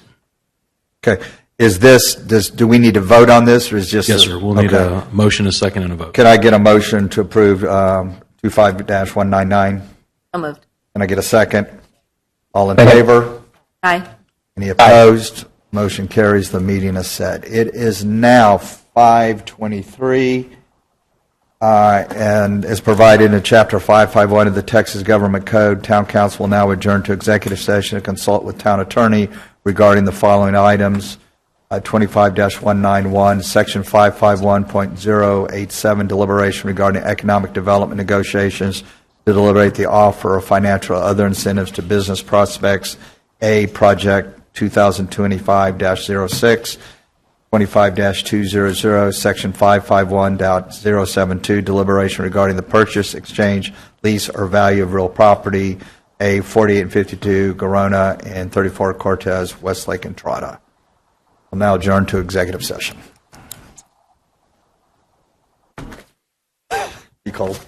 S12: Okay. Do we need to vote on this, or is just?
S6: Yes, sir. We'll need a motion, a second, and a vote.
S12: Can I get a motion to approve 25-199?
S14: So moved.
S12: Can I get a second? All in favor?
S14: Aye.
S12: Any opposed? Motion carries. The meeting is set. It is now 5:23, and as provided in Chapter 551 of the Texas Government Code, Town Council will now adjourn to executive session to consult with Town Attorney regarding the following items. 25-191, Section 551.087, deliberation regarding economic development negotiations to deliberate the offer of financial or other incentives to business prospects. A, Project 2025-06, 25-200, Section 551.072, deliberation regarding the purchase, exchange, lease, or value of real property. A, 48 and 52, Garona, and 34 Cortez, Westlake, and Trotta. We'll now adjourn to executive session. Be cold.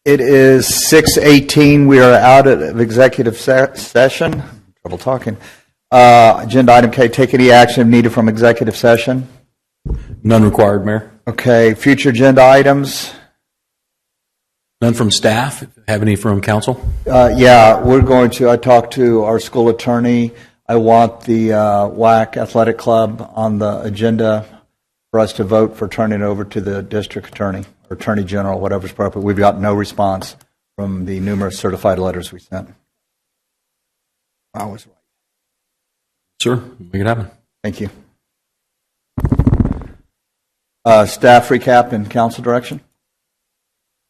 S12: It is 6:18. We are out of executive session. Trouble talking. Agenda item K, take any action needed from executive session?
S6: None required, Mayor.
S12: Okay, future agenda items?
S6: None from staff. Have any from council?
S12: Yeah, we're going to, I talked to our school attorney. I want the WAC Athletic Club on the agenda for us to vote for turning it over to the district attorney or attorney general, whatever's appropriate. We've got no response from the numerous certified letters we sent. I was right.
S6: Sure, make it happen.
S12: Thank you. Staff recap and council direction?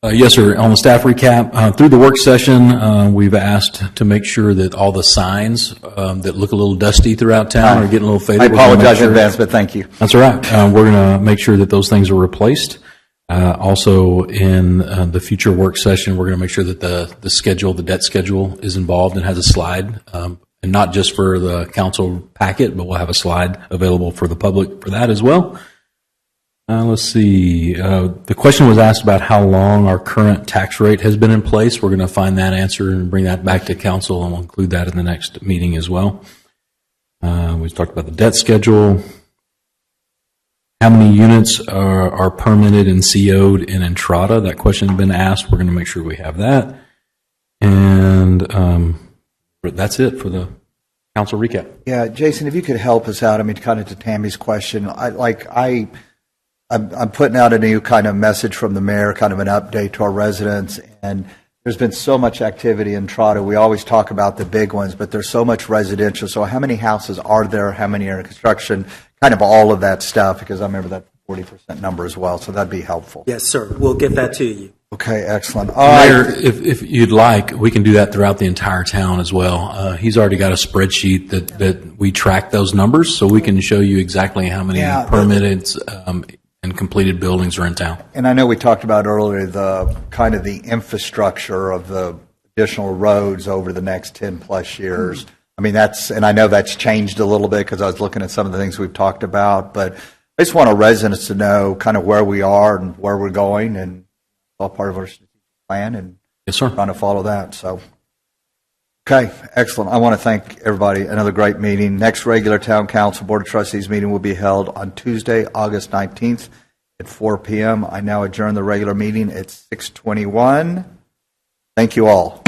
S6: Yes, sir. On the staff recap, through the work session, we've asked to make sure that all the signs that look a little dusty throughout town are getting a little faded.
S12: I apologize in advance, but thank you.
S6: That's all right. We're going to make sure that those things are replaced. Also, in the future work session, we're going to make sure that the schedule, the debt schedule, is involved and has a slide, and not just for the council packet, but we'll have a slide available for the public for that as well. Let's see. The question was asked about how long our current tax rate has been in place. We're going to find that answer and bring that back to council, and we'll include that in the next meeting as well. We talked about the debt schedule. How many units are permitted and CO'd in Entrada? That question has been asked. We're going to make sure we have that. And that's it for the council recap.
S12: Yeah, Jason, if you could help us out, I mean, kind of to Tammy's question, I'm putting out a new kind of message from the mayor, kind of an update to our residents, and there's been so much activity in Entrada. We always talk about the big ones, but there's so much residential. So how many houses are there? How many are in construction? Kind of all of that stuff, because I remember that 40% number as well, so that'd be helpful.
S15: Yes, sir. We'll get that to you.
S12: Okay, excellent. All
S6: Mayor,
S12: right.
S6: if you'd like, we can do that throughout the entire town as well. He's already got a spreadsheet that we track those numbers, so we can show you exactly how many permitted and completed buildings are in town.
S12: And I know we talked about earlier the kind of the infrastructure of the additional roads over the next 10 plus years. I mean, and I know that's changed a little bit because I was looking at some of the things we've talked about, but I just want our residents to know kind of where we are and where we're going, and all part of our strategic plan, and
S6: yes, sir,
S12: trying to follow that. So, okay, excellent. I want to thank everybody. Another great meeting. Next regular Town Council Board of Trustees meeting will be held on Tuesday, August 19th at 4 p.m. I now adjourn the regular meeting at 6:21. Thank you all.